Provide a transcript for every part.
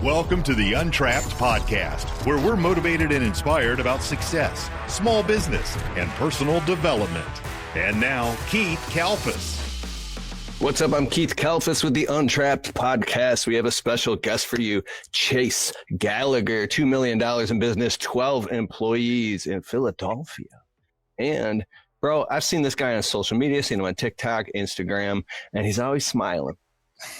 Welcome to the Untrapped podcast, where we're motivated and inspired about success, small business, and personal development. And now, Keith Kalfas. What's up? I'm Keith Kalfas with the Untrapped podcast. We have a special guest for you, Chase Gallagher, $2 million in business, 12 employees in Philadelphia. And bro, I've seen this guy on social media, seen him on TikTok, Instagram, and he's always smiling.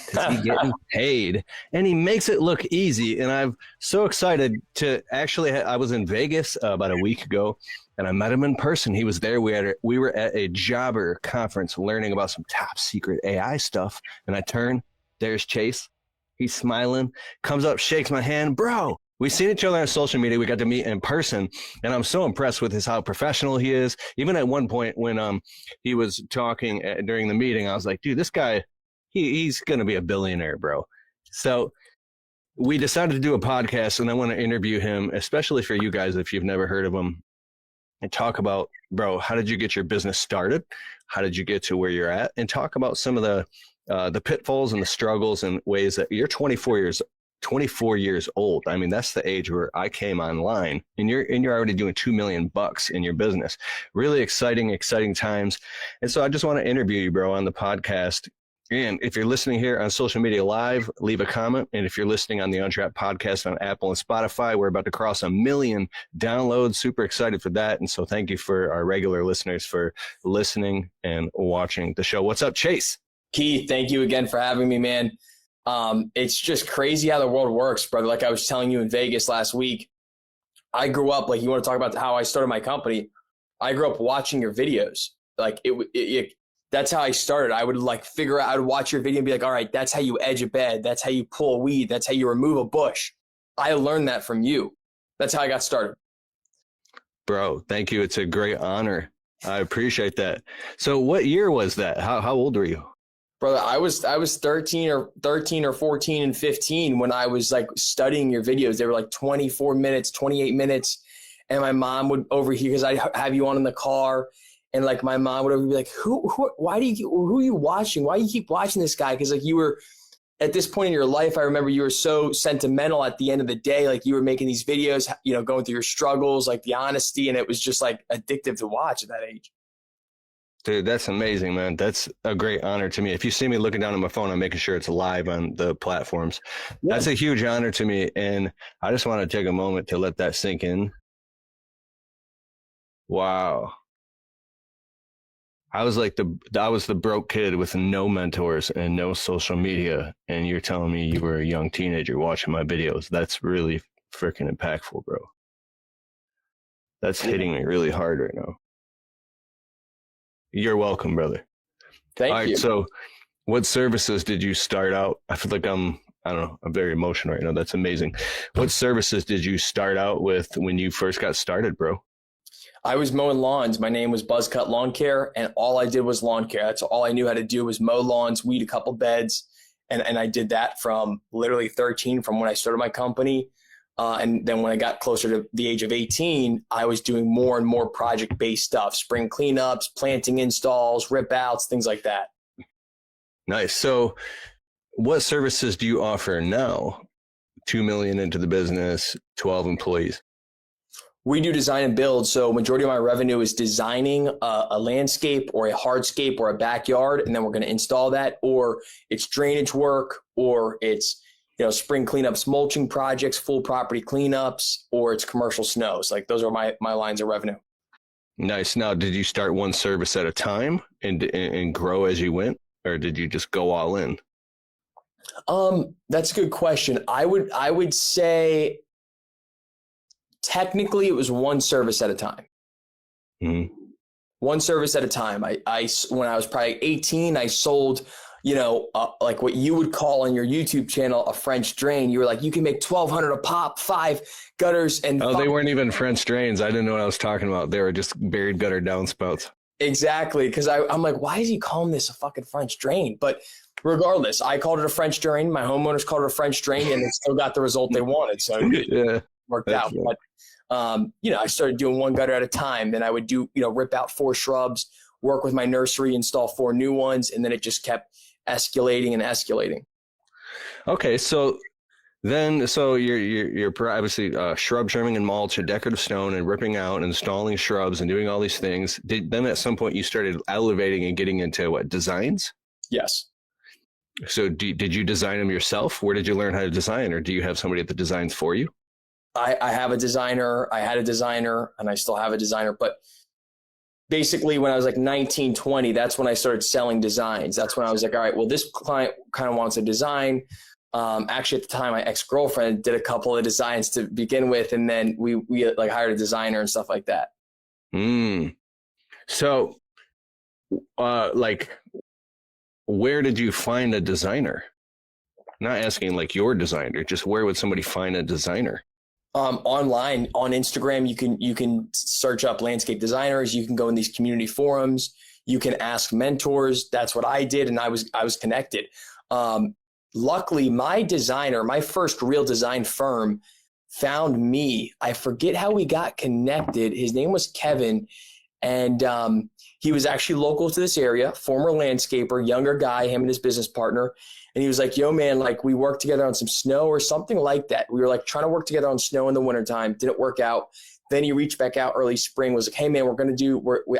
Because he's getting paid and he makes it look easy. And I'm so excited to actually, I was in Vegas about a week ago and I met him in person. He was there. We were at a jobber conference learning about some top secret AI stuff. And I turn, there's Chase. He's smiling, comes up, shakes my hand. Bro, we've seen each other on social media. We got to meet in person and I'm so impressed with how professional he is. Even at one point when he was talking during the meeting, I was like, dude, this guy, he's going to be a billionaire, bro. So we decided to do a podcast and I want to interview him, especially for you guys, if you've never heard of him, and talk about, bro, how did you get your business started? How did you get to where you're at? And talk about some of the pitfalls and the struggles and ways that you're 24 years old. I mean, that's the age where I came online and you're already doing $2 million in your business. Really exciting times. And so I just want to interview you, bro, on the podcast. And if you're listening here on social media live, leave a comment. And if you're listening on the Untrapped podcast on Apple and Spotify, we're about to cross 1 million downloads. Super excited for that. And so thank you for our regular listeners for listening and watching the show. What's up, Chase? Keith, thank you again for having me, man. It's just crazy how the world works, brother. Like I was telling you in Vegas last week, I grew up, like you want to talk about how I started my company. I grew up watching your videos. Like that's how I started. I would figure out, I would watch your video and be like, all right, that's how you edge a bed. That's how you pull a weed. That's how you remove a bush. I learned that from you. That's how I got started. Bro, thank you. It's a great honor. I appreciate that. So what year was that? How old were you? Brother, I was 13 or 14 and 15 when I was like studying your videos. They were like 24 minutes, 28 minutes. And my mom would overhear, because I have you on in the car. And like my mom would be like, who are you watching? Why do you keep watching this guy? Because like you were at this point in your life, I remember you were so sentimental at the end of the day. Like you were making these videos, going through your struggles, like the honesty. And it was just like addictive to watch at that age. Dude, that's amazing, man. That's a great honor to me. If you see me looking down at my phone, I'm making sure it's live on the platforms. Yeah. That's a huge honor to me. And I just want to take a moment to let that sink in. Wow. I was the broke kid with no mentors and no social media. And you're telling me you were a young teenager watching my videos. That's really freaking impactful, bro. That's hitting me really hard right now. You're welcome, brother. Thank you. So what services did you start out? I feel like I'm very emotional right now. That's amazing. What services did you start out with when you first got started, bro? I was mowing lawns. My name was Buzzcut Lawn Care, and all I did was lawn care. That's all I knew how to do was mow lawns, weed a couple beds. And I did that from literally 13 from when I started my company. And then when I got closer to the age of 18, I was doing more and more project-based stuff, spring cleanups, planting installs, rip outs, things like that. Nice. So what services do you offer now? 2 million into the business, 12 employees. We do design and build. So majority of my revenue is designing a landscape or a hardscape or a backyard. And then we're going to install that, or it's drainage work, or it's, spring cleanups, mulching projects, full property cleanups, or it's commercial snows. Like those are my lines of revenue. Nice. Now, did you start one service at a time and grow as you went, or did you just go all in? That's a good question. I would say, technically, it was one service at a time. Mm-hmm. One service at a time. I when I was probably 18, I sold, like what you would call on your YouTube channel a French drain. You were like, you can make $1,200 a pop, 5 gutters, and they weren't even French drains. I didn't know what I was talking about. They were just buried gutter downspouts. Exactly, because I'm like, why is he calling this a fucking French drain? But regardless, I called it a French drain. My homeowners called it a French drain, and they still got the result they wanted. So it worked out. Right. But I started doing one gutter at a time. Then I would do, rip out 4 shrubs, work with my nursery, install 4 new ones, and then it just kept escalating and escalating. Okay, so Then, so you're obviously shrub trimming and mulch and decorative stone and ripping out and installing shrubs and doing all these things. Then at some point you started elevating and getting into what, designs? Yes. So did you design them yourself? Where did you learn how to design, or do you have somebody that designs for you? I have a designer. I had a designer, and I still have a designer. But basically, when I was like 19, 20, that's when I started selling designs. That's when I was like, all right, well, this client kind of wants a design. Actually, at the time, my ex-girlfriend did a couple of designs to begin with, and then we like hired a designer and stuff like that. So, like, where did you find a designer? Not asking like your designer, just where would somebody find a designer? Online on Instagram, you can search up landscape designers. You can go in these community forums. You can ask mentors. That's what I did, and I was connected. Luckily, my first real design firm found me. I forget how we got connected. His name was Kevin, and he was actually local to this area, former landscaper, younger guy, him and his business partner. And he was like, yo, man, like we worked together on some snow or something like that. We were like trying to work together on snow in the wintertime. Didn't work out. Then he reached back out early spring, was like, hey, man,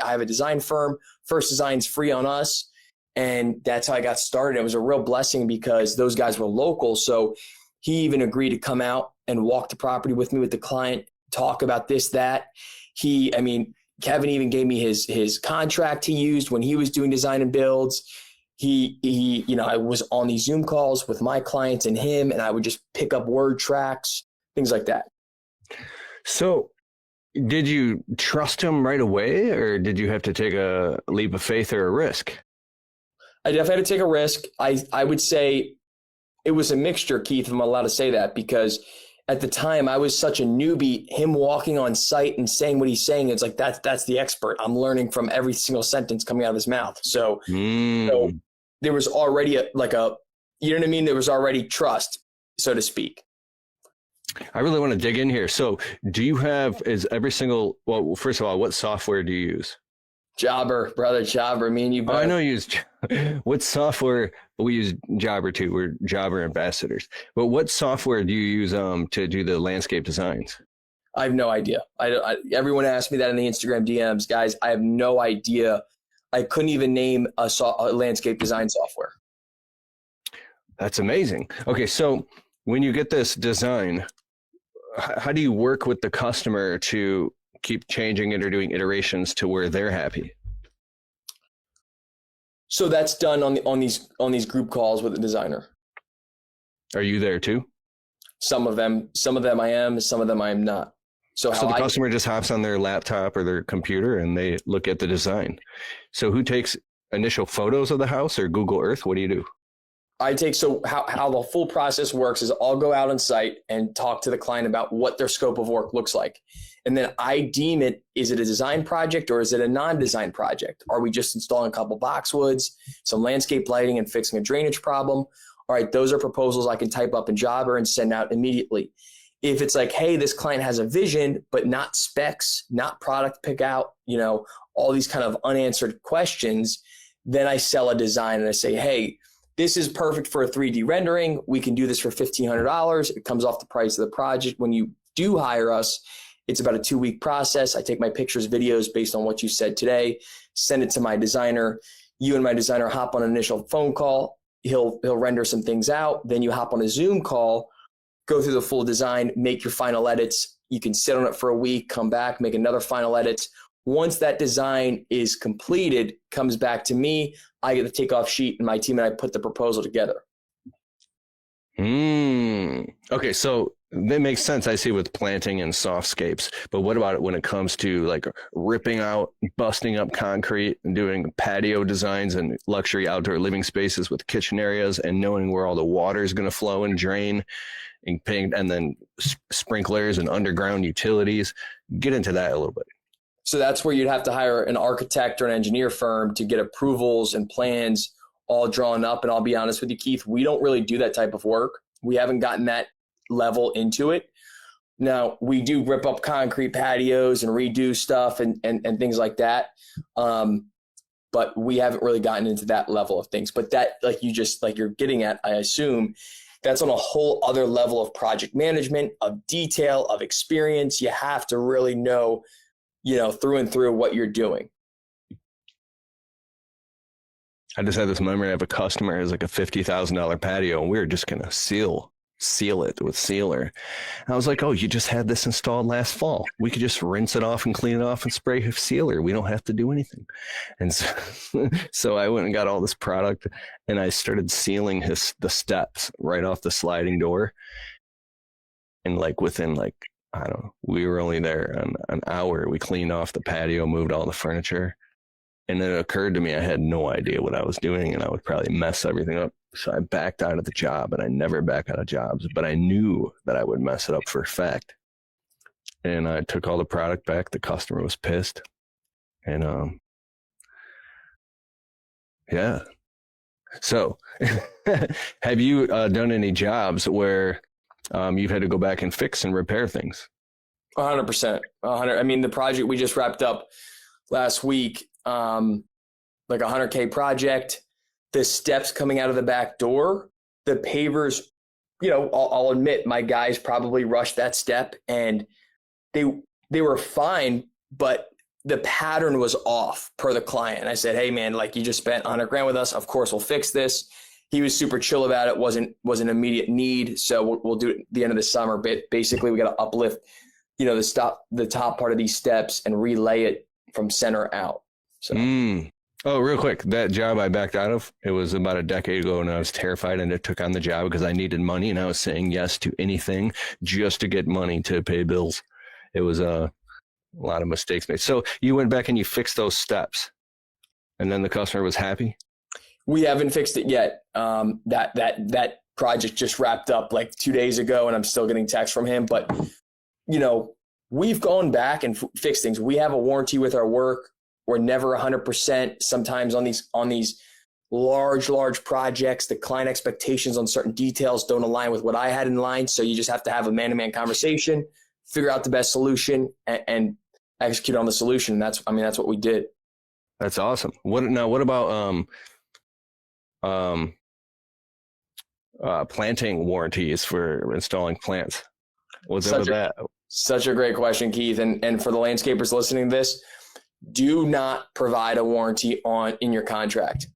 I have a design firm. First design's free on us. And that's how I got started. It was a real blessing because those guys were local. So he even agreed to come out and walk the property with me with the client, talk about this, that. Kevin even gave me his contract he used when he was doing design and builds. I was on these Zoom calls with my clients and him, and I would just pick up word tracks, things like that. So did you trust him right away, or did you have to take a leap of faith or a risk? I definitely had to take a risk. I would say it was a mixture, Keith, if I'm allowed to say that, because at the time I was such a newbie. Him walking on site and saying what he's saying, it's like that's the expert. I'm learning from every single sentence coming out of his mouth. So there was already you know what I mean? There was already trust, so to speak. I really want to dig in here. So do you have, well, first of all, what software do you use? Jobber, brother, Jobber. Me and you both. I know you use, what software? We use Jobber too. We're Jobber ambassadors. But what software do you use to do the landscape designs? I have no idea. Everyone asked me that in the Instagram DMs. Guys, I have no idea. I couldn't even name a landscape design software. That's amazing. Okay, so when you get this design, how do you work with the customer to keep changing it or doing iterations to where they're happy? So that's done on these group calls with the designer. Are you there too? Some of them I am, some of them I am not. So the customer just hops on their laptop or their computer and they look at the design. So who takes initial photos of the house, or Google Earth? What do you do? How the full process works is I'll go out on site and talk to the client about what their scope of work looks like. And then I deem it, is it a design project or is it a non-design project? Are we just installing a couple boxwoods, some landscape lighting and fixing a drainage problem? All right, those are proposals I can type up in Jobber and send out immediately. If it's like, hey, this client has a vision, but not specs, not product pick out, all these kind of unanswered questions, then I sell a design and I say, hey, this is perfect for a 3D rendering. We can do this for $1,500. It comes off the price of the project. When you do hire us, it's about a 2-week process. I take my pictures, videos based on what you said today, send it to my designer. You and my designer hop on an initial phone call. He'll render some things out. Then you hop on a Zoom call, go through the full design, make your final edits. You can sit on it for a week, come back, make another final edit. Once that design is completed, comes back to me, I get the takeoff sheet and my team and I put the proposal together. Okay, so that makes sense. I see with planting and softscapes, but what about it when it comes to like ripping out, busting up concrete and doing patio designs and luxury outdoor living spaces with kitchen areas and knowing where all the water is going to flow and drain and then sprinklers and underground utilities? Get into that a little bit. So that's where you'd have to hire an architect or an engineer firm to get approvals and plans all drawn up. And I'll be honest with you, Keith, we don't really do that type of work. We haven't gotten that level into it. Now, we do rip up concrete patios and redo stuff and things like that. But we haven't really gotten into that level of things. But that, like you're getting at, I assume, that's on a whole other level of project management, of detail, of experience. You have to really know, through and through what you're doing. I just had this memory of a customer who's like a $50,000 patio, and we were just going to seal it with sealer. And I was like, oh, you just had this installed last fall. We could just rinse it off and clean it off and spray sealer. We don't have to do anything. And so I went and got all this product, and I started sealing the steps right off the sliding door. And within I don't know, we were only there an hour. We cleaned off the patio, moved all the furniture. And it occurred to me I had no idea what I was doing, and I would probably mess everything up. So I backed out of the job, and I never back out of jobs, but I knew that I would mess it up for a fact. And I took all the product back. The customer was pissed. And yeah. So have you done any jobs where you've had to go back and fix and repair things? 100%. 100. I mean, the project we just wrapped up last week, like a $100K project, the steps coming out of the back door, the pavers, I'll admit my guys probably rushed that step, and they were fine, but the pattern was off per the client. And I said, hey man, you just spent $100,000 with us. Of course we'll fix this. He was super chill about it. Wasn't an immediate need. So we'll do it at the end of the summer. But basically we got to uplift, the top part of these steps and relay it from center out. So. Oh, real quick, that job I backed out of, it was about a decade ago, and I was terrified, and I took on the job because I needed money, and I was saying yes to anything just to get money to pay bills. It was a lot of mistakes made. So you went back and you fixed those steps, and then the customer was happy? We haven't fixed it yet. That project just wrapped up 2 days ago, and I'm still getting texts from him. But, we've gone back and fixed things. We have a warranty with our work. We're never 100%. Sometimes on these large projects, the client expectations on certain details don't align with what I had in line. So you just have to have a man-to-man conversation, figure out the best solution, and execute on the solution. And that's what we did. That's awesome. What about planting warranties for installing plants? What's up with that? Such a great question, Keith. And for the landscapers listening to this, do not provide a warranty in your contract.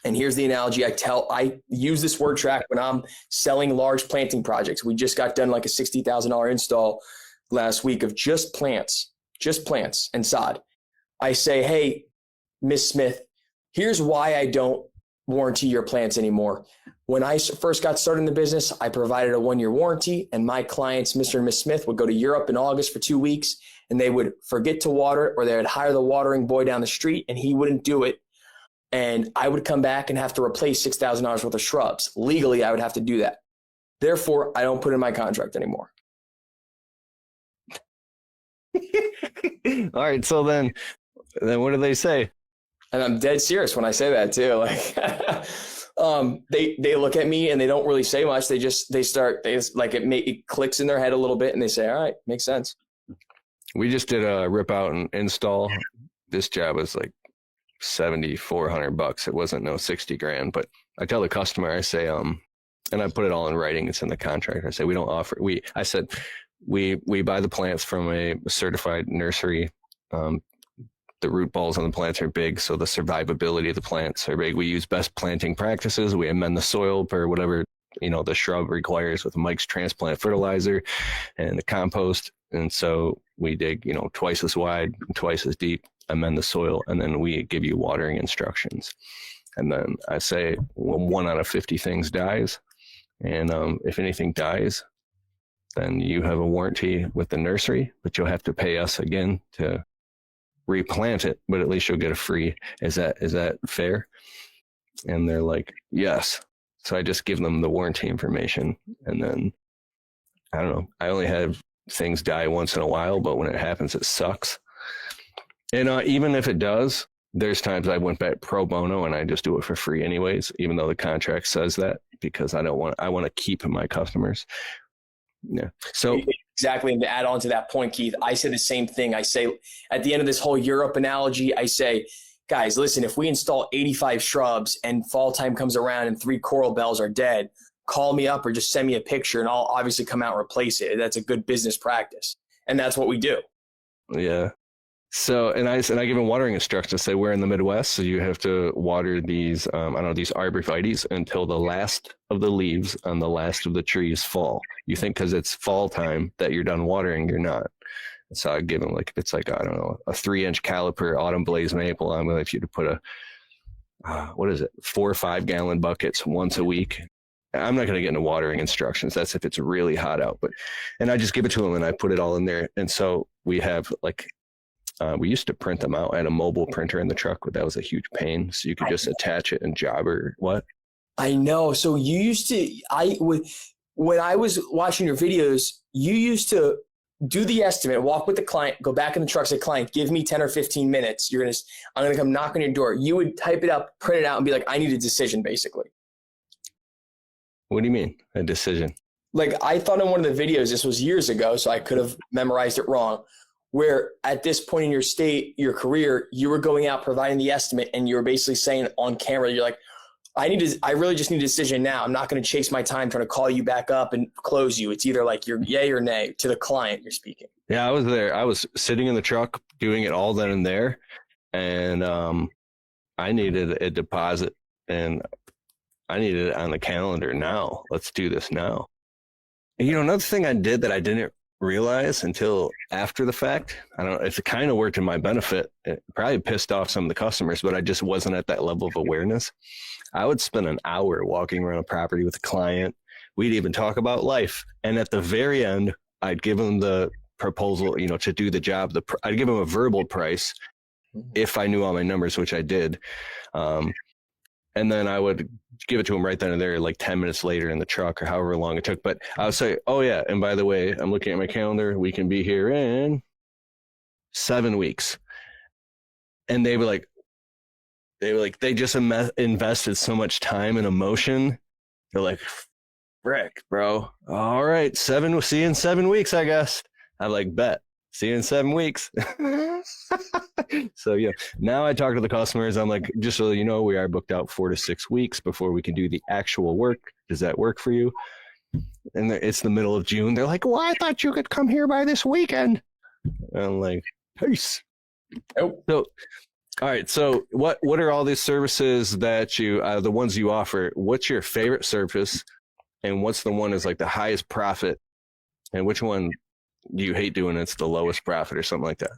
And here's the analogy I use this word track when I'm selling large planting projects. We just got done a $60,000 install last week of just plants and sod. I say, hey, Miss Smith, here's why I don't warranty your plants anymore. When I first got started in the business, I provided a 1-year warranty, and my clients, Mr. and Miss Smith, would go to Europe in August for 2 weeks, and they would forget to water it, or they would hire the watering boy down the street and he wouldn't do it. And I would come back and have to replace $6,000 worth of shrubs. Legally, I would have to do that. Therefore, I don't put it in my contract anymore. All right. So then what do they say? And I'm dead serious when I say that too. They look at me and they don't really say much. It clicks in their head a little bit and they say, all right, makes sense. We just did a rip out and install. This job was $7,400. It wasn't no $60,000, but I tell the customer, I say, and I put it all in writing. It's in the contract. I say, we don't offer, we buy the plants from a certified nursery. The root balls on the plants are big, so the survivability of the plants are big. We use best planting practices. We amend the soil per whatever, the shrub requires with Mike's transplant fertilizer and the compost. And so we dig, twice as wide, twice as deep, amend the soil, and then we give you watering instructions. And then I say 1 out of 50 things dies. And if anything dies, then you have a warranty with the nursery, but you'll have to pay us again to replant it, but at least you'll get a free. Is that fair? And they're like, yes. So I just give them the warranty information, and then I don't know. I only have things die once in a while, but when it happens, it sucks. And even if it does, there's times I went back pro bono and I just do it for free anyways, even though the contract says that, because I want to keep my customers. Yeah. So exactly. And to add on to that point, Keith, I say the same thing. I say at the end of this whole Europe analogy, I say, guys, listen, if we install 85 shrubs and fall time comes around and 3 coral bells are dead, call me up or just send me a picture and I'll obviously come out and replace it. That's a good business practice. And that's what we do. Yeah. So, and I give them watering instructions. Say we're in the Midwest, so you have to water these, these arborvitaes until the last of the leaves on the last of the trees fall. You think because it's fall time that you're done watering, you're not. So I give them like, if it's like, I don't know, a 3-inch caliper autumn blaze maple, I'm going to have you to put a, 4 or 5 gallon buckets once a week. I'm not going to get into watering instructions. That's if it's really hot out, and I just give it to them and I put it all in there. And so we have like, we used to print them out at a mobile printer in the truck, but that was a huge pain. So you could just attach it and jobber. What? I know. So you used to, when I was watching your videos, you used to do the estimate, walk with the client, go back in the truck, say, client, give me 10 or 15 minutes. I'm going to come knock on your door. You would type it up, print it out and be like, I need a decision basically. What do you mean a decision? Like I thought in one of the videos, this was years ago, so I could have memorized it wrong, where at this point in your career, you were going out providing the estimate and you were basically saying on camera, you're like, I really just need a decision now. I'm not going to chase my time trying to call you back up and close you. It's either like you're yay or nay to the client you're speaking. Yeah, I was there. I was sitting in the truck doing it all then and there. And I needed a deposit and I needed it on the calendar now. Let's do this now. And, another thing I did that I didn't realize until after the fact, I don't know, it kind of worked in my benefit. It probably pissed off some of the customers, but I just wasn't at that level of awareness. I would spend an hour walking around a property with a client. We'd even talk about life. And at the very end, I'd give them the proposal, to do the job. I'd give them a verbal price if I knew all my numbers, which I did. And then I would give it to them right then and there, like 10 minutes later in the truck or however long it took. But I would say, oh yeah, and by the way, I'm looking at my calendar. We can be here in 7 weeks. And they they just invested so much time and emotion. They're like, frick, bro. All right, see you in 7 weeks, I guess. I like, bet. See you in 7 weeks. So, now I talk to the customers. I'm like, just so you know, we are booked out 4 to 6 weeks before we can do the actual work. Does that work for you? And it's the middle of June. They're like, well, I thought you could come here by this weekend. And I'm like, peace. Nope. So, all right. So what are all these services that you, the ones you offer? What's your favorite service? And what's the one is like the highest profit? And which one do you hate doing? It's the lowest profit or something like that.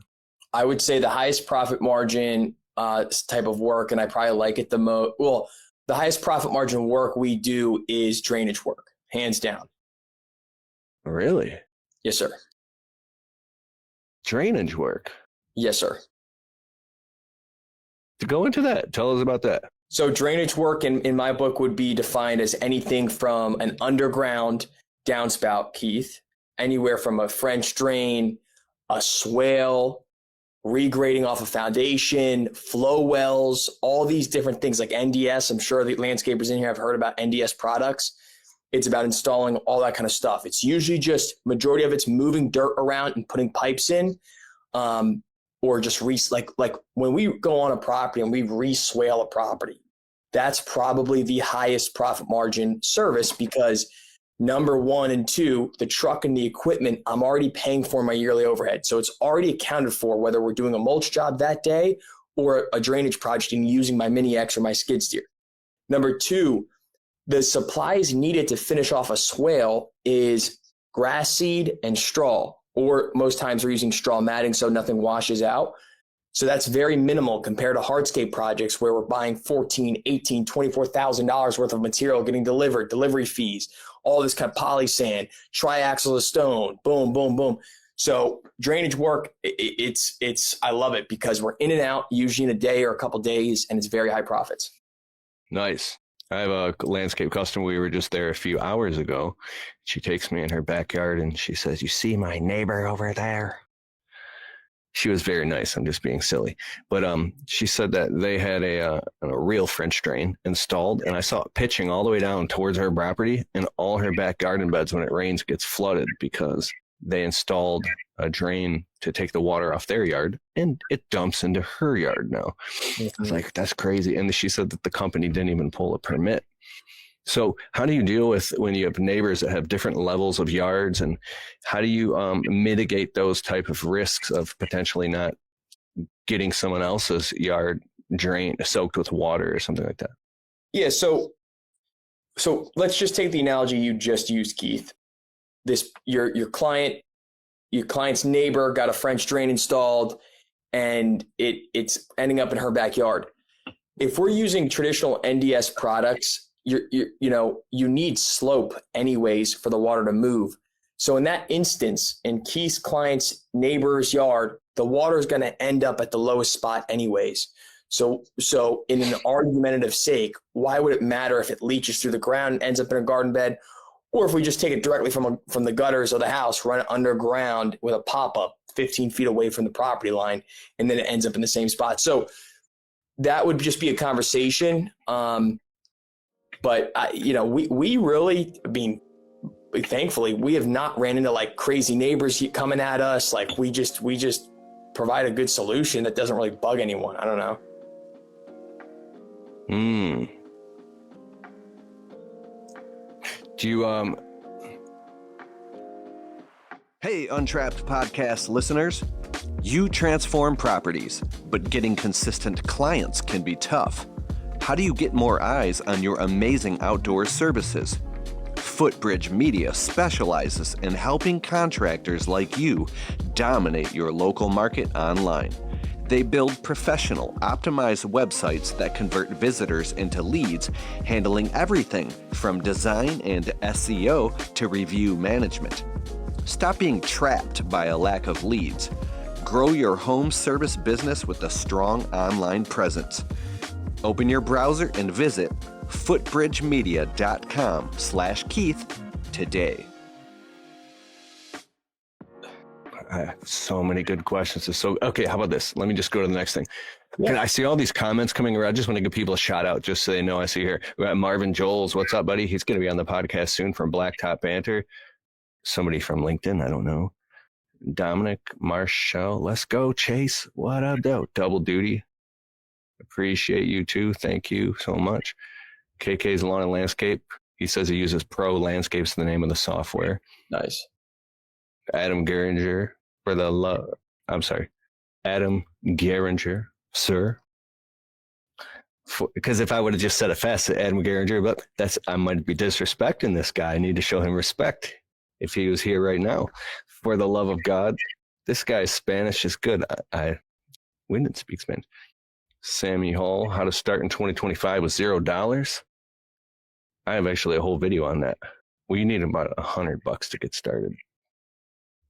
I would say the highest profit margin type of work, and I probably like it the most. Well, the highest profit margin work we do is drainage work, hands down. Really? Yes, sir. Drainage work? Yes, sir. To go into that, tell us about that. So drainage work in my book would be defined as anything from an underground downspout, Keith, anywhere from a French drain, a swale, regrading off a foundation, flow wells, all these different things like NDS. I'm sure the landscapers in here have heard about NDS products. It's about installing all that kind of stuff. It's usually just majority of it's moving dirt around and putting pipes in, or just like when we go on a property and we re-swale a property, that's probably the highest profit margin service because number 1 and 2, the truck and the equipment, I'm already paying for my yearly overhead. So it's already accounted for whether we're doing a mulch job that day or a drainage project and using my Mini X or my skid steer. Number 2, the supplies needed to finish off a swale is grass seed and straw, or most times we're using straw matting so nothing washes out. So that's very minimal compared to hardscape projects where we're buying $14,000, $18,000, $24,000 worth of material getting delivered, delivery fees, all this kind of poly sand, triaxle of stone, boom, boom, boom. So drainage work, I love it because we're in and out usually in a day or a couple of days, and it's very high profits. Nice. I have a landscape customer. We were just there a few hours ago. She takes me in her backyard and she says, you see my neighbor over there? She was very nice. I'm just being silly. But she said that they had a real French drain installed, and I saw it pitching all the way down towards her property, and all her back garden beds when it rains gets flooded because they installed a drain to take the water off their yard, and it dumps into her yard now. Mm-hmm. I was like, that's crazy. And she said that the company didn't even pull a permit. So how do you deal with when you have neighbors that have different levels of yards, and how do you mitigate those type of risks of potentially not getting someone else's yard drained, soaked with water or something like that? Yeah. So let's just take the analogy you just used, Keith. Your client's neighbor got a French drain installed, and it's ending up in her backyard. If we're using traditional NDS products, you need slope anyways for the water to move. So in that instance, in Keith's client's neighbor's yard, the water is going to end up at the lowest spot anyways. So in an argumentative sake, why would it matter if it leaches through the ground and ends up in a garden bed, or if we just take it directly from the gutters of the house, run it underground with a pop-up 15 feet away from the property line, and then it ends up in the same spot. So that would just be a conversation. But we really, thankfully, we have not ran into like crazy neighbors coming at us. Like we just provide a good solution that doesn't really bug anyone. I don't know. Do you Hey, Untrapped podcast listeners. You transform properties, but getting consistent clients can be tough. How do you get more eyes on your amazing outdoor services? Footbridge Media specializes in helping contractors like you dominate your local market online. They build professional, optimized websites that convert visitors into leads, handling everything from design and SEO to review management. Stop being trapped by a lack of leads. Grow your home service business with a strong online presence. Open your browser and visit footbridgemedia.com/Keith today. I have so many good questions. Okay, how about this? Let me just go to the next thing. Yeah. I see all these comments coming around. I just want to give people a shout out just so they know I see here. We got Marvin Joels. What's up, buddy? He's going to be on the podcast soon from Blacktop Banter. Somebody from LinkedIn, I don't know. Dominic Marshall. Let's go, Chase. What up, though? Double duty. Appreciate you too. Thank you so much. KK's Lawn and Landscape. He says he uses Pro Landscapes, the name of the software. Nice. Adam Geringer for the love. I'm sorry. Adam Geringer, sir. Because if I would have just said it fast, Adam Geringer, but I might be disrespecting this guy. I need to show him respect if he was here right now. For the love of God, this guy's Spanish is good. We didn't speak Spanish. Sammy Hall, how to start in 2025 with $0. I have actually a whole video on that. Well, you need about $100 to get started.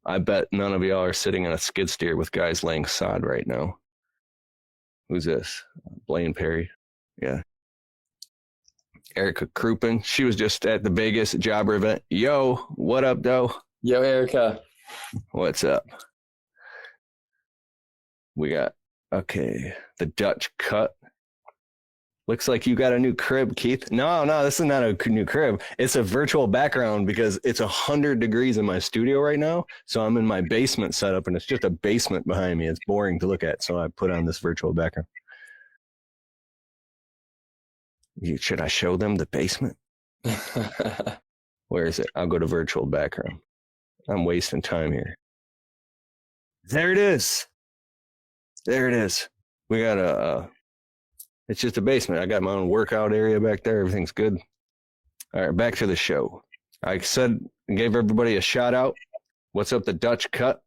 I bet none of y'all are sitting on a skid steer with guys laying sod right now. Who's this? Blaine Perry. Yeah. Erica Crouppen. She was just at the Vegas jobber event. Yo, what up, though? Yo, Erica. What's up? We got, okay, the Dutch cut. Looks like you got a new crib, Keith. No, this is not a new crib. It's a virtual background because it's 100 degrees in my studio right now. So I'm in my basement setup, and it's just a basement behind me. It's boring to look at, so I put on this virtual background. Should I show them the basement? Where is it? I'll go to virtual background. I'm wasting time here. There it is. There it is. We got it's just a basement. I got my own workout area back there. Everything's good. All right, back to the show. I gave everybody a shout out. What's up, the Dutch cut?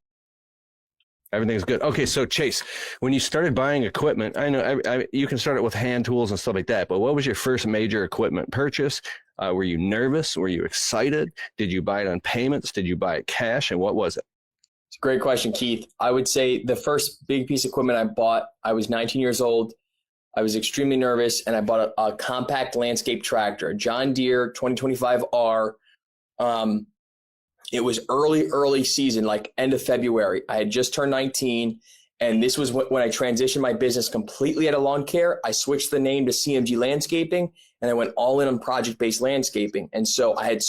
Everything's good. Okay, so Chase, when you started buying equipment, I know you can start it with hand tools and stuff like that, but what was your first major equipment purchase? Were you nervous? Were you excited? Did you buy it on payments? Did you buy it cash? And what was it? It's a great question, Keith. I would say the first big piece of equipment I bought, I was 19 years old. I was extremely nervous, and I bought a compact landscape tractor, a John Deere 2025R. It was early season, like end of February. I had just turned 19, and this was when I transitioned my business completely out of lawn care. I switched the name to CMG Landscaping, and I went all in on project-based landscaping. And so I had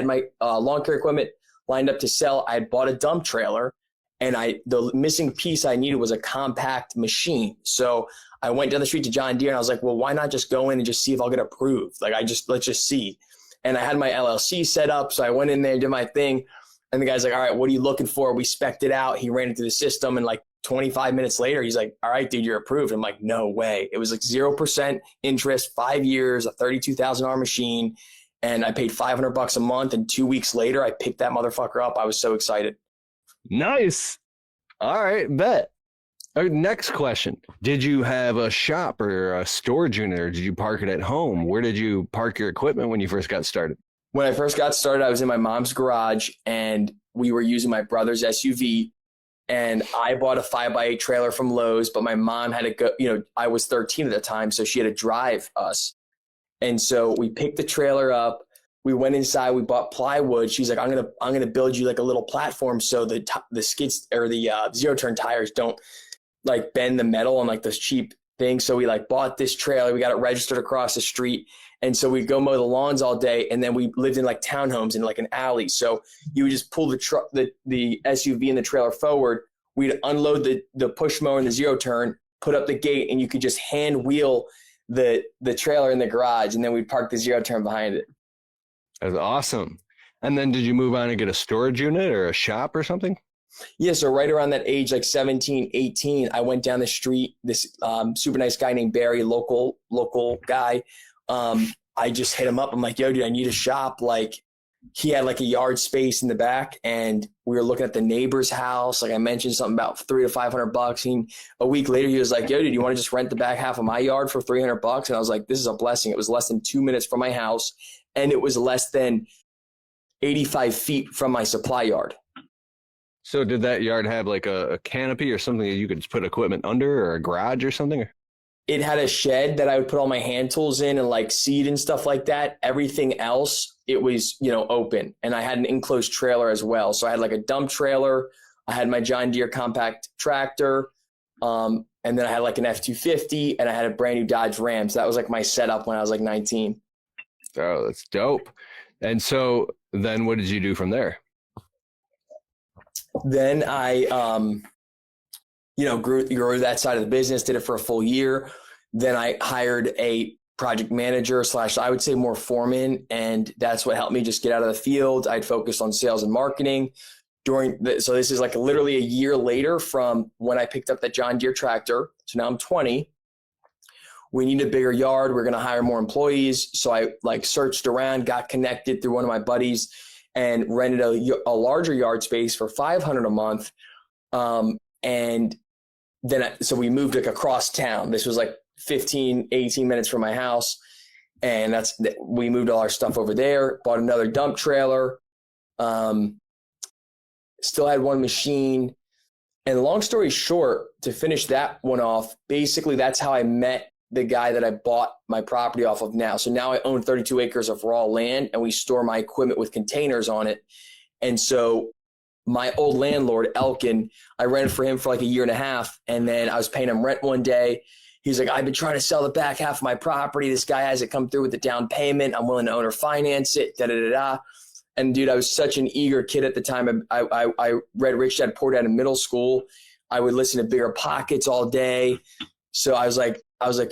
my lawn care equipment lined up to sell. I had bought a dump trailer, and the missing piece I needed was a compact machine. So I went down the street to John Deere and I was like, well, why not just go in and just see if I'll get approved? Like let's just see. And I had my LLC set up. So I went in there, did my thing. And the guy's like, all right, what are you looking for? We spec'd it out. He ran it through the system. And like 25 minutes later, he's like, all right, dude, you're approved. I'm like, no way. It was like 0% interest, 5 years, a $32,000 machine. And I paid $500 a month. And 2 weeks later, I picked that motherfucker up. I was so excited. Nice. All right, bet. All right, next question. Did you have a shop or a storage unit, or did you park it at home? Where did you park your equipment when you first got started? When I first got started, I was in my mom's garage and we were using my brother's SUV, and I bought a 5x8 trailer from Lowe's, but my mom had to go, I was 13 at the time. So she had to drive us. And so we picked the trailer up. We went inside, we bought plywood. She's like, I'm going to build you like a little platform. So the skids or the zero turn tires don't like bend the metal on like those cheap things. So we like bought this trailer, we got it registered across the street. And so we'd go mow the lawns all day. And then we lived in like townhomes in like an alley. So you would just pull the SUV and the trailer forward. We'd unload the push mower and the zero turn, put up the gate, and you could just hand wheel the trailer in the garage. And then we'd park the zero turn behind it. That's awesome. And then did you move on and get a storage unit or a shop or something? Yeah. So right around that age, like 17, 18, I went down the street, this super nice guy named Barry, local guy. I just hit him up. I'm like, yo, dude, I need a shop. Like he had like a yard space in the back, and we were looking at the neighbor's house. Like I mentioned something about $300 to $500. And a week later he was like, yo, dude, you want to just rent the back half of my yard for $300? And I was like, this is a blessing. It was less than 2 minutes from my house, and it was less than 85 feet from my supply yard. So did that yard have like a canopy or something that you could just put equipment under, or a garage or something? It had a shed that I would put all my hand tools in and like seed and stuff like that. Everything else, it was, open. And I had an enclosed trailer as well. So I had like a dump trailer. I had my John Deere compact tractor. And then I had like an F-250, and I had a brand new Dodge Ram. So that was like my setup when I was like 19. Oh, that's dope. And so then what did you do from there? Then I, grew that side of the business, did it for a full year. Then I hired a project manager / I would say more foreman. And that's what helped me just get out of the field. I'd focused on sales and marketing so this is like literally a year later from when I picked up that John Deere tractor. So now I'm 20. We need a bigger yard. We're going to hire more employees. So I like searched around, got connected through one of my buddies, and rented a larger yard space for $500 a month. And then, so we moved like across town. This was like 15, 18 minutes from my house. And we moved all our stuff over there, bought another dump trailer, still had one machine. And long story short, to finish that one off, basically that's how I met the guy that I bought my property off of now. So now I own 32 acres of raw land, and we store my equipment with containers on it. And so my old landlord, Elkin, I rented for him for like a year and a half. And then I was paying him rent one day. He's like, I've been trying to sell the back half of my property. This guy hasn't come through with the down payment. I'm willing to owner finance it, And dude, I was such an eager kid at the time. I read Rich Dad Poor Dad in middle school. I would listen to Bigger Pockets all day. So I was like,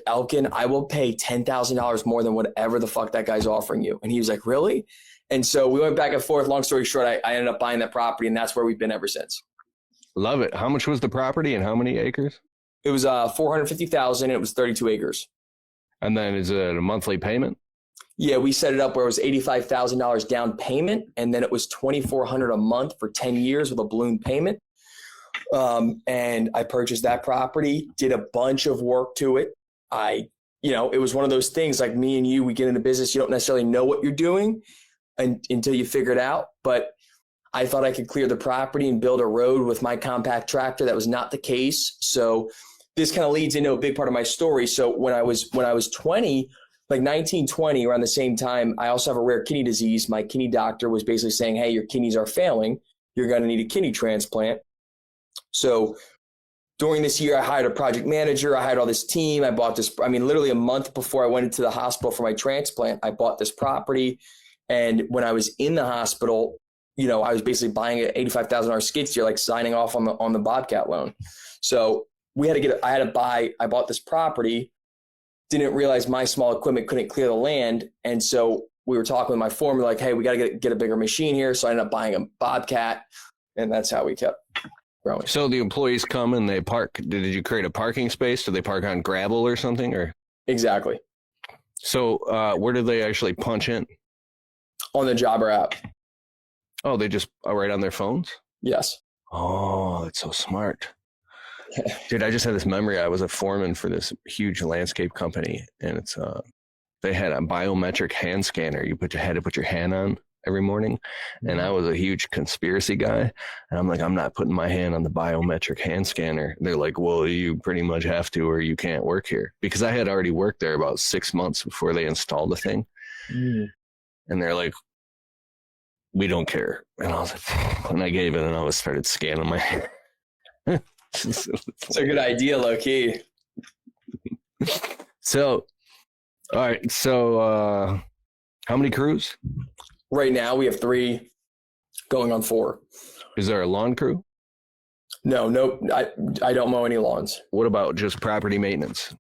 Elkin, I will pay $10,000 more than whatever the fuck that guy's offering you. And he was like, really? And so we went back and forth. Long story short, I ended up buying that property, and that's where we've been ever since. Love it. How much was the property and how many acres? It was $450,000. And it was 32 acres. And then is it a monthly payment? Yeah, we set it up where it was $85,000 down payment, and then it was $2,400 a month for 10 years with a balloon payment. And I purchased that property, did a bunch of work to it. It was one of those things like me and you, we get into business, you don't necessarily know what you're doing until you figure it out. But I thought I could clear the property and build a road with my compact tractor. That was not the case. So this kind of leads into a big part of my story. So when I was 20, like 19, 20, around the same time, I also have a rare kidney disease. My kidney doctor was basically saying, hey, your kidneys are failing. You're going to need a kidney transplant. So during this year, I hired a project manager. I hired all this team. I bought this, literally a month before I went into the hospital for my transplant, I bought this property. And when I was in the hospital, I was basically buying an $85,000 skid steer, like signing off on the Bobcat loan. So I bought this property, didn't realize my small equipment couldn't clear the land. And so we were talking with my foreman, like, hey, we got to get a bigger machine here. So I ended up buying a Bobcat, and that's how we kept growing. So the employees come and they park. Did you create a parking space? Do they park on gravel or something? Or Exactly. So where do they actually punch in? On the Jobber app. Oh, they just right on their phones? Yes. Oh, that's so smart. Dude, I just had this memory. I was a foreman for this huge landscape company, and it's they had a biometric hand scanner. You had to put your hand on every morning, and I was a huge conspiracy guy, and I'm like, I'm not putting my hand on the biometric hand scanner. They're like, well, you pretty much have to, or you can't work here, because I had already worked there about 6 months before they installed the thing, and they're like, we don't care. And I was like, and I gave it, and I started scanning my hand. It's a good idea, low key. So, all right. So, how many crews? Right now we have 3 going on 4. Is there a lawn crew? No, I don't mow any lawns. What about just property maintenance?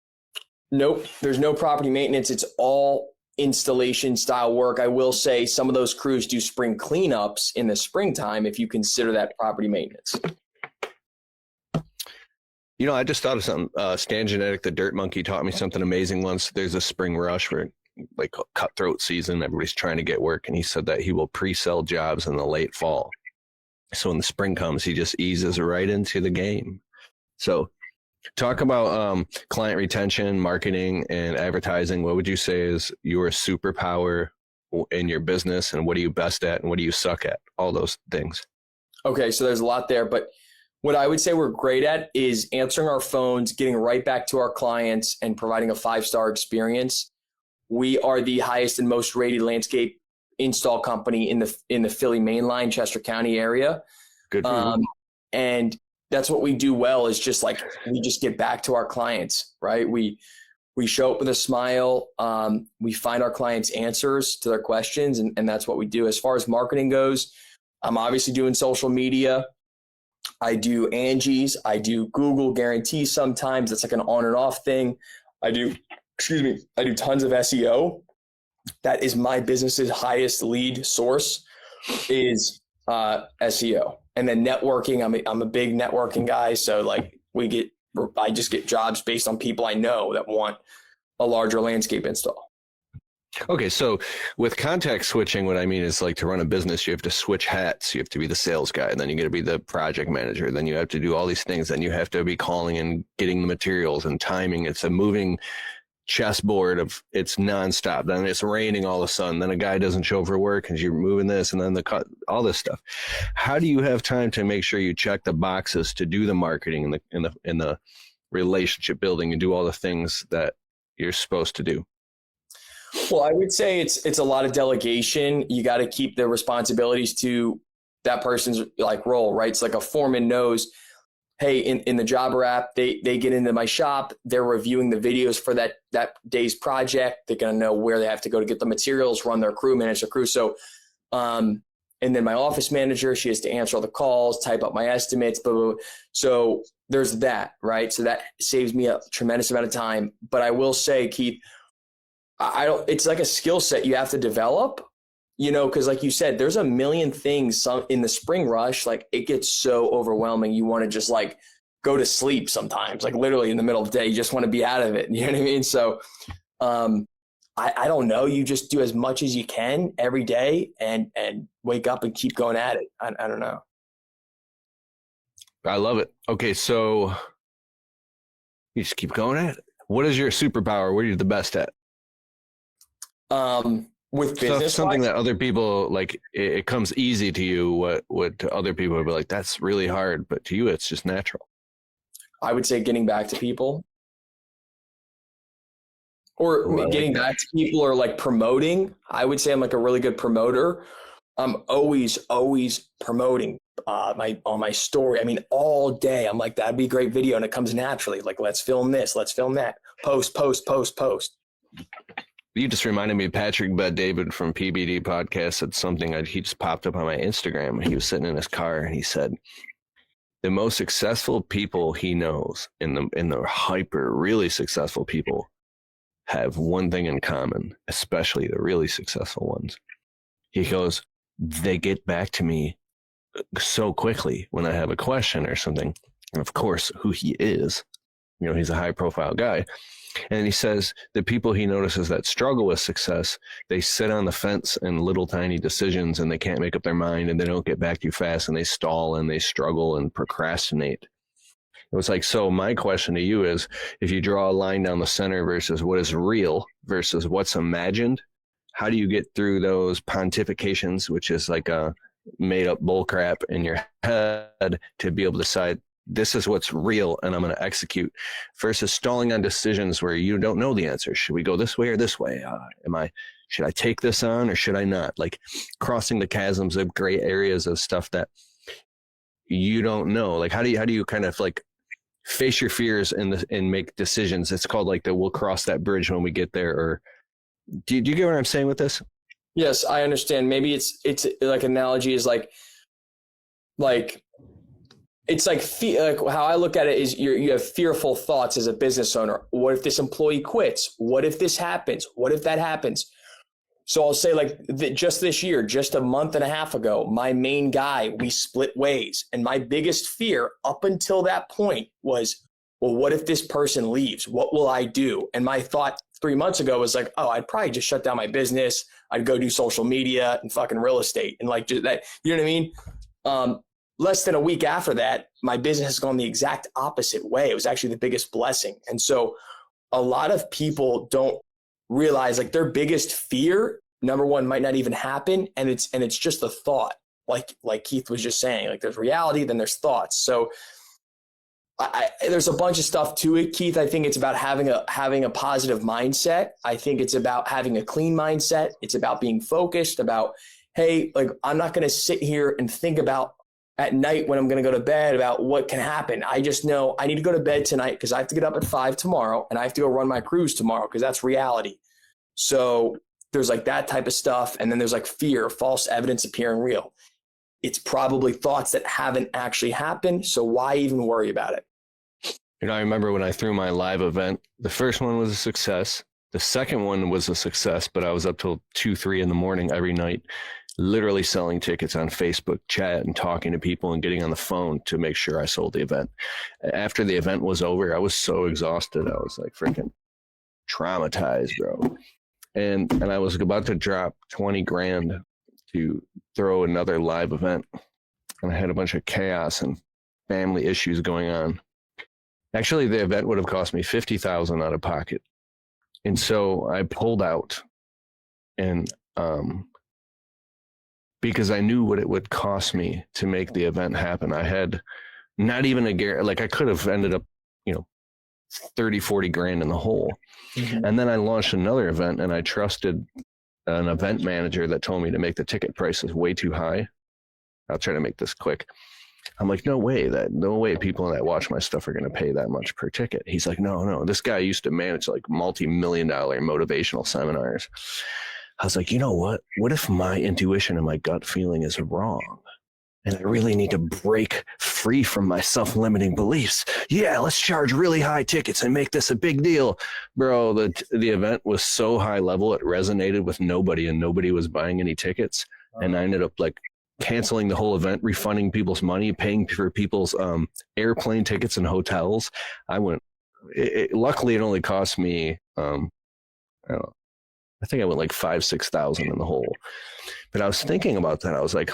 Nope. There's no property maintenance. It's all installation style work. I will say some of those crews do spring cleanups in the springtime, if you consider that property maintenance. You know, I just thought of something. Stan Genetic, the Dirt Monkey, taught me something amazing once. There's a spring rush where, like, cutthroat season, everybody's trying to get work, and he said that he will pre-sell jobs in the late fall. So when the spring comes, he just eases right into the game. So talk about client retention, marketing, and advertising. What would you say is your superpower in your business, and what are you best at, and what do you suck at? All those things. Okay, so there's a lot there, but what I would say we're great at is answering our phones, getting right back to our clients, and providing a 5-star experience. We are the highest and most rated landscape install company in the Philly mainline, Chester County area. Good for you. And that's what we do well, is just like, we just get back to our clients, right? We show up with a smile. We find our clients answers to their questions, and that's what we do. As far as marketing goes, I'm obviously doing social media. I do Angie's, I do Google Guarantee sometimes. It's like an on and off thing. I do tons of SEO. That is my business's highest lead source, is SEO. And then networking, I'm a big networking guy. So like I just get jobs based on people I know that want a larger landscape install. Okay, so with contact switching, what I mean is, like, to run a business, you have to switch hats. You have to be the sales guy, and then you got to be the project manager. Then you have to do all these things. Then you have to be calling and getting the materials and timing. It's a moving chessboard it's nonstop. Then it's raining all of a sudden. Then a guy doesn't show for work, and you're moving this, and then all this stuff. How do you have time to make sure you check the boxes to do the marketing and the relationship building and do all the things that you're supposed to do? Well, I would say it's a lot of delegation. You got to keep the responsibilities to that person's like role, right? It's like a foreman knows, hey, in the Jobber app, they get into my shop, they're reviewing the videos for that day's project. They're going to know where they have to go to get the materials, run their crew, manage their crew. So, and then my office manager, she has to answer all the calls, type up my estimates, blah, blah, blah. So there's that, right? So that saves me a tremendous amount of time. But I will say, Keith, it's like a skill set you have to develop, because like you said, there's a million things in the spring rush. Like, it gets so overwhelming. You want to just like go to sleep sometimes, like literally in the middle of the day, you just want to be out of it. You know what I mean? So I don't know. You just do as much as you can every day and wake up and keep going at it. I don't know. I love it. Okay. So you just keep going at it. What is your superpower? What are you the best at? With business, something that other people like, it comes easy to you. What to other people would be like, that's really hard, but to you, it's just natural. I would say getting back to people, or getting back to people, or like promoting. I would say I'm like a really good promoter. I'm always promoting on my story. I mean, all day. I'm like, that'd be a great video, and it comes naturally. Like, let's film this, let's film that. Post. You just reminded me, Patrick Bet-David from PBD Podcast said something. He just popped up on my Instagram. He was sitting in his car, and he said, the most successful people he knows in the hyper really successful people have one thing in common, especially the really successful ones. He goes, they get back to me so quickly when I have a question or something. And of course, who he is, he's a high profile guy. And he says the people he notices that struggle with success, they sit on the fence in little tiny decisions and they can't make up their mind and they don't get back to you fast and they stall and they struggle and procrastinate. It was like, so my question to you is, if you draw a line down the center versus what is real versus what's imagined, how do you get through those pontifications, which is like a made up bullcrap in your head, to be able to decide this is what's real and I'm going to execute, versus stalling on decisions where you don't know the answer. Should we go this way or this way? Should I take this on or should I not? Like crossing the chasms of gray areas of stuff that you don't know. Like how do you kind of like face your fears and make decisions? It's called like we'll cross that bridge when we get there. Or do you get what I'm saying with this? Yes, I understand. Maybe it's like analogy is like it's like how I look at it is you have fearful thoughts as a business owner. What if this employee quits? What if this happens? What if that happens? So I'll say like just this year, just a month and a half ago, my main guy, we split ways. And my biggest fear up until that point was, well, what if this person leaves? What will I do? And my thought 3 months ago was like, oh, I'd probably just shut down my business. I'd go do social media and fucking real estate and like just that, you know what I mean? Less than a week after that, my business has gone the exact opposite way. It was actually the biggest blessing. And so a lot of people don't realize like their biggest fear, number one, might not even happen. And it's just a thought. Like Keith was just saying, like there's reality, then there's thoughts. So there's a bunch of stuff to it, Keith. I think it's about having a positive mindset. I think it's about having a clean mindset. It's about being focused, about, hey, like I'm not going to sit here and think about at night when I'm going to go to bed about what can happen. I just know I need to go to bed tonight because I have to get up at 5 tomorrow and I have to go run my cruise tomorrow because that's reality. So there's like that type of stuff. And then there's like fear, false evidence appearing real. It's probably thoughts that haven't actually happened. So why even worry about it? I remember when I threw my live event, the first one was a success. The second one was a success, but I was up till 2, 3 in the morning every night, literally selling tickets on Facebook chat and talking to people and getting on the phone to make sure I sold the event. After the event was over, I was so exhausted. I was like freaking traumatized, bro. And I was about to drop 20 grand to throw another live event. And I had a bunch of chaos and family issues going on. Actually, the event would have cost me $50,000 out of pocket. And so I pulled out and, because I knew what it would cost me to make the event happen. I had not even a guarantee, like I could have ended up, 30, 40 grand in the hole. Mm-hmm. And then I launched another event and I trusted an event manager that told me to make the ticket prices way too high. I'll try to make this quick. I'm like, no way people that watch my stuff are going to pay that much per ticket. He's like, no, this guy used to manage like multi-million-dollar motivational seminars. I was like, you know what if my intuition and my gut feeling is wrong? And I really need to break free from my self-limiting beliefs. Yeah, let's charge really high tickets and make this a big deal. Bro, the event was so high level, it resonated with nobody and nobody was buying any tickets. And I ended up like canceling the whole event, refunding people's money, paying for people's airplane tickets and hotels. Luckily it only cost me, I think I went like 5,000-6,000 in the hole. But I was thinking about that. I was like,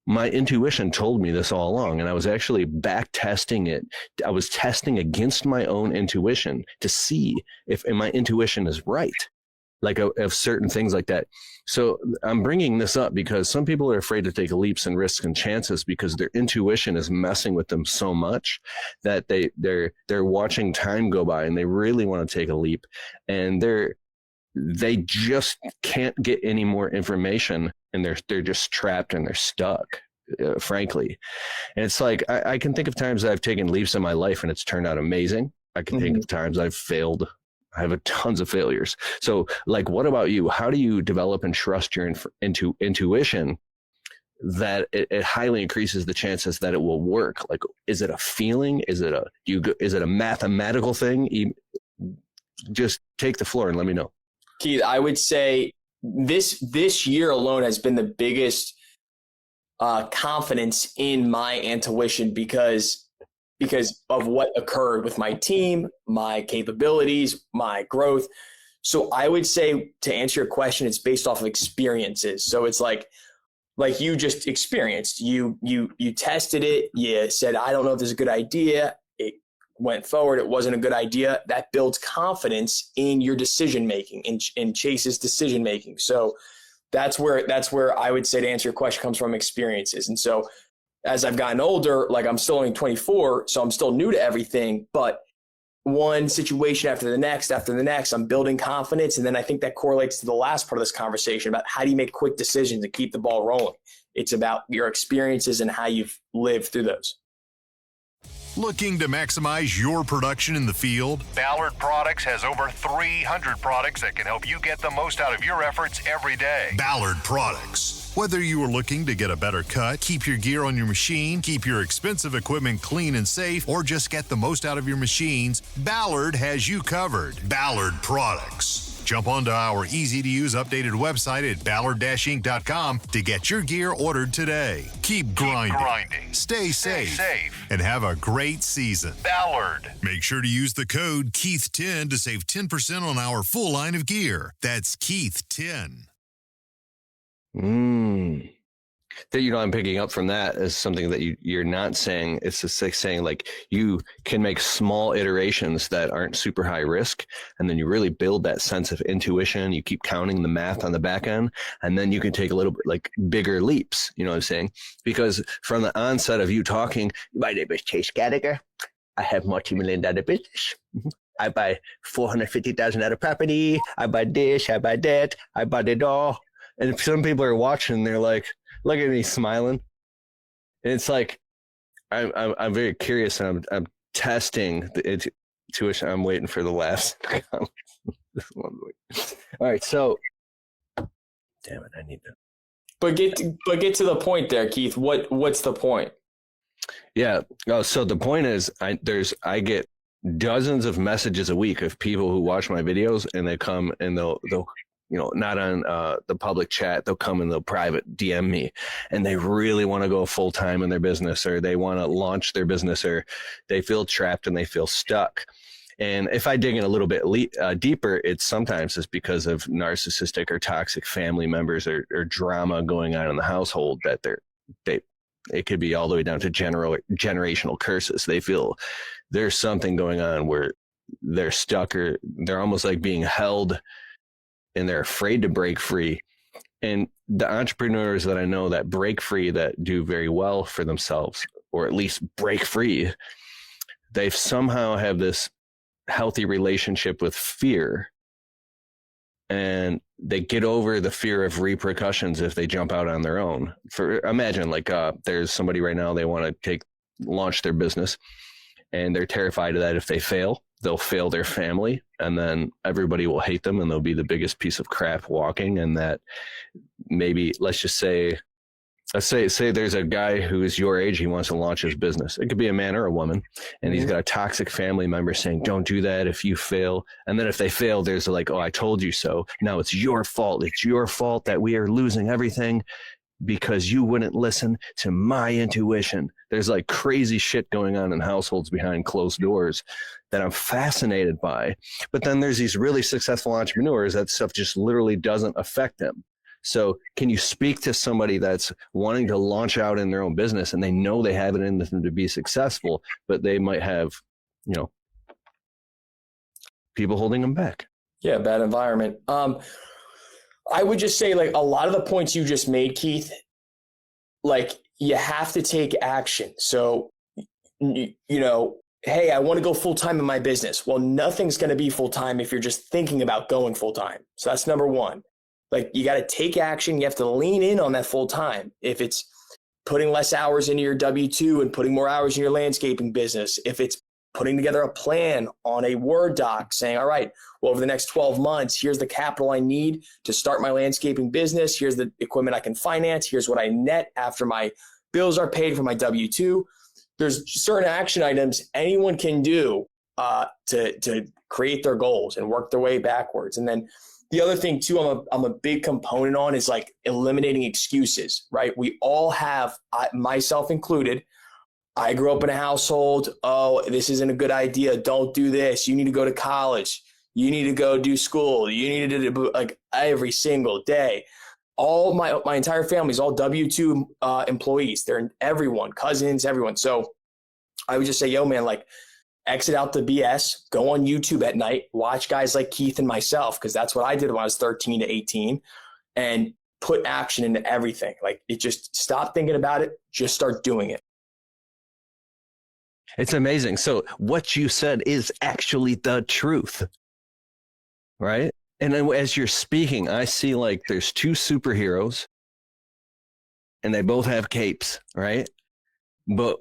my intuition told me this all along. And I was actually back testing it. I was testing against my own intuition to see if my intuition is right, like of certain things like that. So I'm bringing this up because some people are afraid to take leaps and risks and chances because their intuition is messing with them so much that they're watching time go by and they really want to take a leap, and they just can't get any more information, and they're just trapped and they're stuck, frankly. And it's like, I can think of times I've taken leaps in my life and it's turned out amazing. I can think of times I've failed. I have tons of failures. So like, what about you? How do you develop and trust your intuition that it highly increases the chances that it will work? Like, is it a feeling? Is it a mathematical thing? Just take the floor and let me know. Keith, I would say this year alone has been the biggest confidence in my intuition because of what occurred with my team, my capabilities, my growth. So I would say, to answer your question, it's based off of experiences. So it's like you just experienced, you tested it. You said, I don't know if this is a good idea. It went forward. It wasn't a good idea. That builds confidence in your decision-making, in Chase's decision-making. So that's where I would say, to answer your question, comes from experiences. And so as I've gotten older, like, I'm still only 24, so I'm still new to everything, but one situation after the next, I'm building confidence. And then I think that correlates to the last part of this conversation about how do you make quick decisions and keep the ball rolling. It's about your experiences and how you've lived through those. Looking to maximize your production in the field? Ballard Products has over 300 products that can help you get the most out of your efforts every day. Ballard Products. Whether you are looking to get a better cut, keep your gear on your machine, keep your expensive equipment clean and safe, or just get the most out of your machines, Ballard has you covered. Ballard Products. Jump onto our easy-to-use updated website at ballard-inc.com to get your gear ordered today. Keep grinding. Stay safe. And have a great season. Ballard. Make sure to use the code Keith10 to save 10% on our full line of gear. That's Keith10. That, I'm picking up from that as something that you're not saying. It's just like saying, like, you can make small iterations that aren't super high risk, and then you really build that sense of intuition. You keep counting the math on the back end, and then you can take a little bit like bigger leaps. You know what I'm saying? Because from the onset of you talking, my name is Chase Gallagher. I have multi-million-dollar business. I buy $450,000 property. I buy this. I buy that. I buy it all. And some people are watching, they're like, look at me smiling. And it's like, I'm very curious, and I'm testing the intuition. I'm waiting for the laughs. All right, so damn it, I need to. But get to the point there, Keith. What's the point? Yeah. Oh, so the point is, I get dozens of messages a week of people who watch my videos, and they come and they'll not on the public chat. They'll come and they'll private DM me, and they really want to go full time in their business, or they want to launch their business, or they feel trapped and they feel stuck. And if I dig in a little bit deeper, it's because of narcissistic or toxic family members or drama going on in the household that it could be all the way down to generational curses. They feel there's something going on where they're stuck, or they're almost like being held, and they're afraid to break free. And the entrepreneurs that I know that break free, that do very well for themselves, or at least break free, they somehow have this healthy relationship with fear, and they get over the fear of repercussions if they jump out on their own. Imagine there's somebody right now, they want to launch their business, and they're terrified of that if they fail, they'll fail their family, and then everybody will hate them, and they'll be the biggest piece of crap walking. And that maybe, let's say there's a guy who is your age, he wants to launch his business. It could be a man or a woman, and he's got a toxic family member saying, don't do that if you fail. And then if they fail, there's like, oh, I told you so. Now it's your fault. It's your fault that we are losing everything because you wouldn't listen to my intuition. There's like crazy shit going on in households behind closed doors that I'm fascinated by. But then there's these really successful entrepreneurs that stuff just literally doesn't affect them. So can you speak to somebody that's wanting to launch out in their own business, and they know they have it in them to be successful, but they might have, people holding them back? Yeah, bad environment. I would just say, like, a lot of the points you just made, Keith, like, you have to take action. So, hey, I want to go full time in my business. Well, nothing's going to be full time if you're just thinking about going full time. So that's number one. Like, you got to take action. You have to lean in on that full time. If it's putting less hours into your W-2 and putting more hours in your landscaping business, if it's putting together a plan on a Word doc saying, all right, well, over the next 12 months, here's the capital I need to start my landscaping business. Here's the equipment I can finance. Here's what I net after my bills are paid for my W-2. There's certain action items anyone can do to create their goals and work their way backwards. And then the other thing too, I'm a big component on is like eliminating excuses, right? We all have, myself included, I grew up in a household, oh, this isn't a good idea. Don't do this. You need to go to college. You need to go do school. You need to do like every single day. All my entire family is all W-2 employees. They're everyone, cousins, everyone. So I would just say, yo, man, like exit out the BS, go on YouTube at night, watch guys like Keith and myself, because that's what I did when I was 13 to 18, and put action into everything. Like it just stop thinking about it, just start doing it. It's amazing. So what you said is actually the truth, right? And then as you're speaking, I see like there's two superheroes and they both have capes, right? But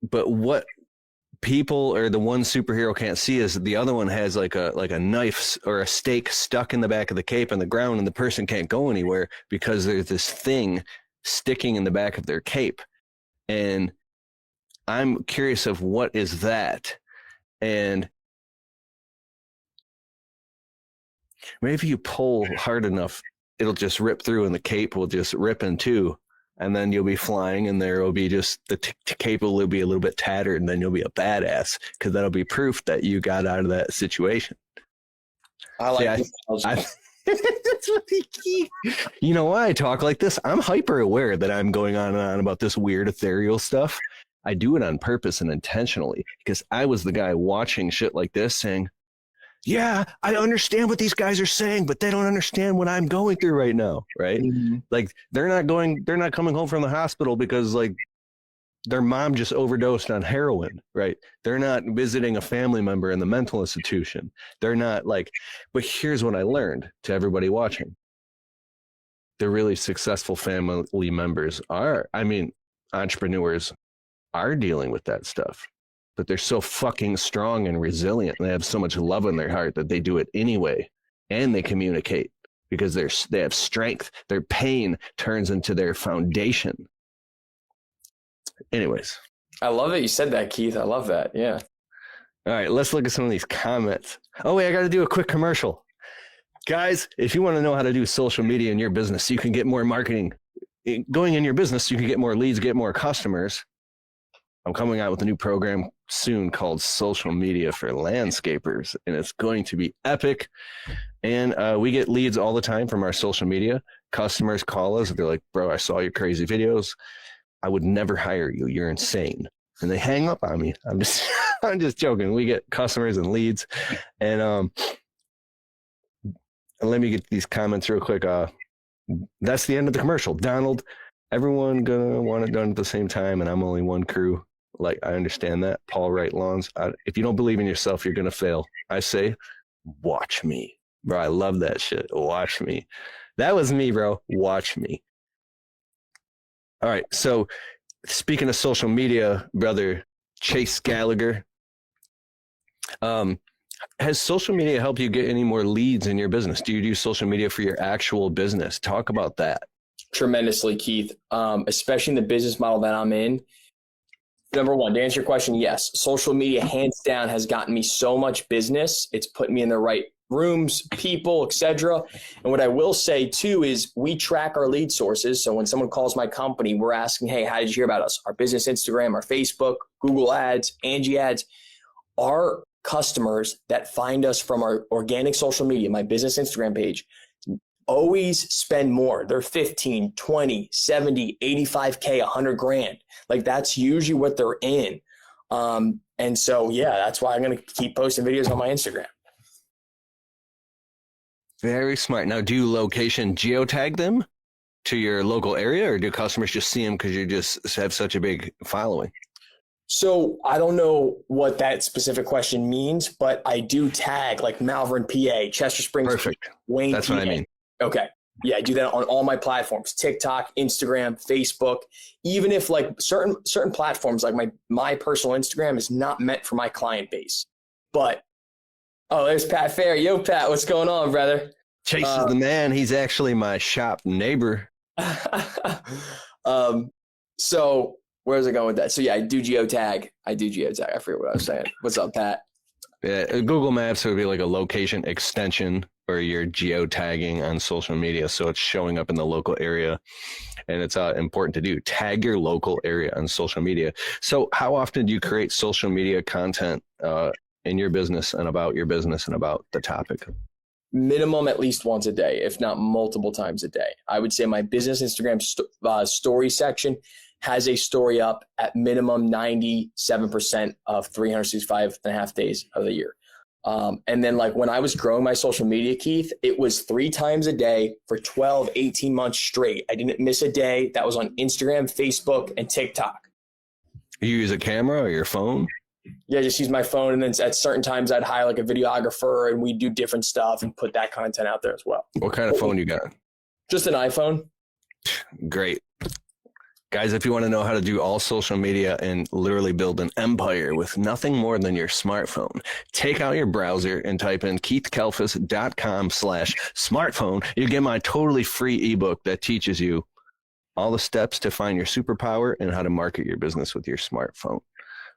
what people or the one superhero can't see is the other one has like a knife or a stake stuck in the back of the cape on the ground, and the person can't go anywhere because there's this thing sticking in the back of their cape. And I'm curious of what is that? And maybe if you pull hard enough, it'll just rip through and the cape will just rip in two. And then you'll be flying and there will be just the cape will be a little bit tattered, and then you'll be a badass because that'll be proof that you got out of that situation. I like that's really key. You know why I talk like this? I'm hyper aware that I'm going on and on about this weird ethereal stuff. I do it on purpose and intentionally because I was the guy watching shit like this saying, yeah, I understand what these guys are saying, but they don't understand what I'm going through right now. Right. Mm-hmm. Like they're not coming home from the hospital because like their mom just overdosed on heroin. Right. They're not visiting a family member in the mental institution. They're not like, but here's what I learned to everybody watching. The really successful family members entrepreneurs are dealing with that stuff, but they're so fucking strong and resilient, and they have so much love in their heart that they do it anyway, and they communicate because they have strength. Their pain turns into their foundation. Anyways, I love that you said that, Keith. I love that. Yeah. All right, let's look at some of these comments. Oh wait, I got to do a quick commercial, guys. If you want to know how to do social media in your business, so you can get more marketing going in your business, you can get more leads, get more customers. I'm coming out with a new program soon called Social Media for Landscapers, and it's going to be epic. And we get leads all the time from our social media. Customers call us. They're like, bro, I saw your crazy videos. I would never hire you. You're insane. And they hang up on me. I'm just joking. We get customers and leads. And let me get these comments real quick. That's the end of the commercial. Donald, everyone gonna want it done at the same time, and I'm only one crew. Like, I understand that. Paul Wright Lawns. If you don't believe in yourself, you're going to fail. I say, watch me. Bro, I love that shit. Watch me. That was me, bro. Watch me. All right. So speaking of social media, brother, Chase Gallagher, has social media helped you get any more leads in your business? Do you do social media for your actual business? Talk about that. Tremendously, Keith, especially in the business model that I'm in. Number one, to answer your question, yes, social media hands down has gotten me so much business. It's put me in the right rooms, people, etc. And what I will say too is we track our lead sources. So when someone calls my company, we're asking, hey, how did you hear about us? Our business Instagram, our Facebook, Google ads, Angie ads. Our customers that find us from our organic social media, my business Instagram page, always spend more. They're 15, 20, 70, 85K, 100 grand. Like that's usually what they're in. And so, yeah, that's why I'm going to keep posting videos on my Instagram. Very smart. Now, do you location geotag them to your local area, or do customers just see them because you just have such a big following? So I don't know what that specific question means, but I do tag like Malvern, PA, Chester Springs, Perfect. Wayne, That's PA. what I mean. Okay. Yeah, I do that on all my platforms: TikTok, Instagram, Facebook. Even if like certain platforms, like my personal Instagram is not meant for my client base. But there's Pat Fair. Yo, Pat, what's going on, brother? Chase is the man. He's actually my shop neighbor. So where's it going with that? So yeah, I do geotag. I forget what I was saying. What's up, Pat? Yeah, Google Maps would be like a location extension where you're geotagging on social media. So it's showing up in the local area, and it's important to do. Tag your local area on social media. So how often do you create social media content in your business and about your business and about the topic? Minimum at least once a day, if not multiple times a day. I would say my business Instagram story section has a story up at minimum 97% of 365 and a half days of the year. And then like when I was growing my social media, Keith, it was 3 times a day for 12, 18 months straight. I didn't miss a day. That was on Instagram, Facebook, and TikTok. You use a camera or your phone? Yeah, just use my phone. And then at certain times I'd hire like a videographer and we do different stuff and put that content out there as well. What kind of phone you got? Just an iPhone. Great. Guys, if you want to know how to do all social media and literally build an empire with nothing more than your smartphone, take out your browser and type in keithkalfas.com/smartphone. You get my totally free ebook that teaches you all the steps to find your superpower and how to market your business with your smartphone.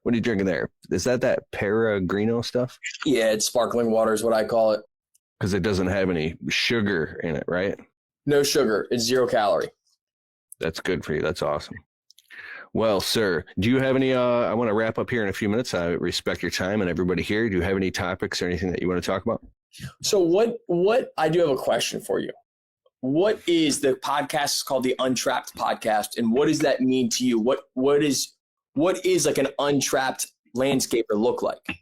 What are you drinking there? Is that Peregrino stuff? Yeah, it's sparkling water is what I call it. Because it doesn't have any sugar in it, right? No sugar. It's 0 calorie. That's good for you. That's awesome. Well, sir, do you have any, I want to wrap up here in a few minutes. I respect your time and everybody here. Do you have any topics or anything that you want to talk about? So what I do have a question for you. What is the podcast? It's called the Untrapped podcast. And what does that mean to you? What is like an untrapped landscaper look like?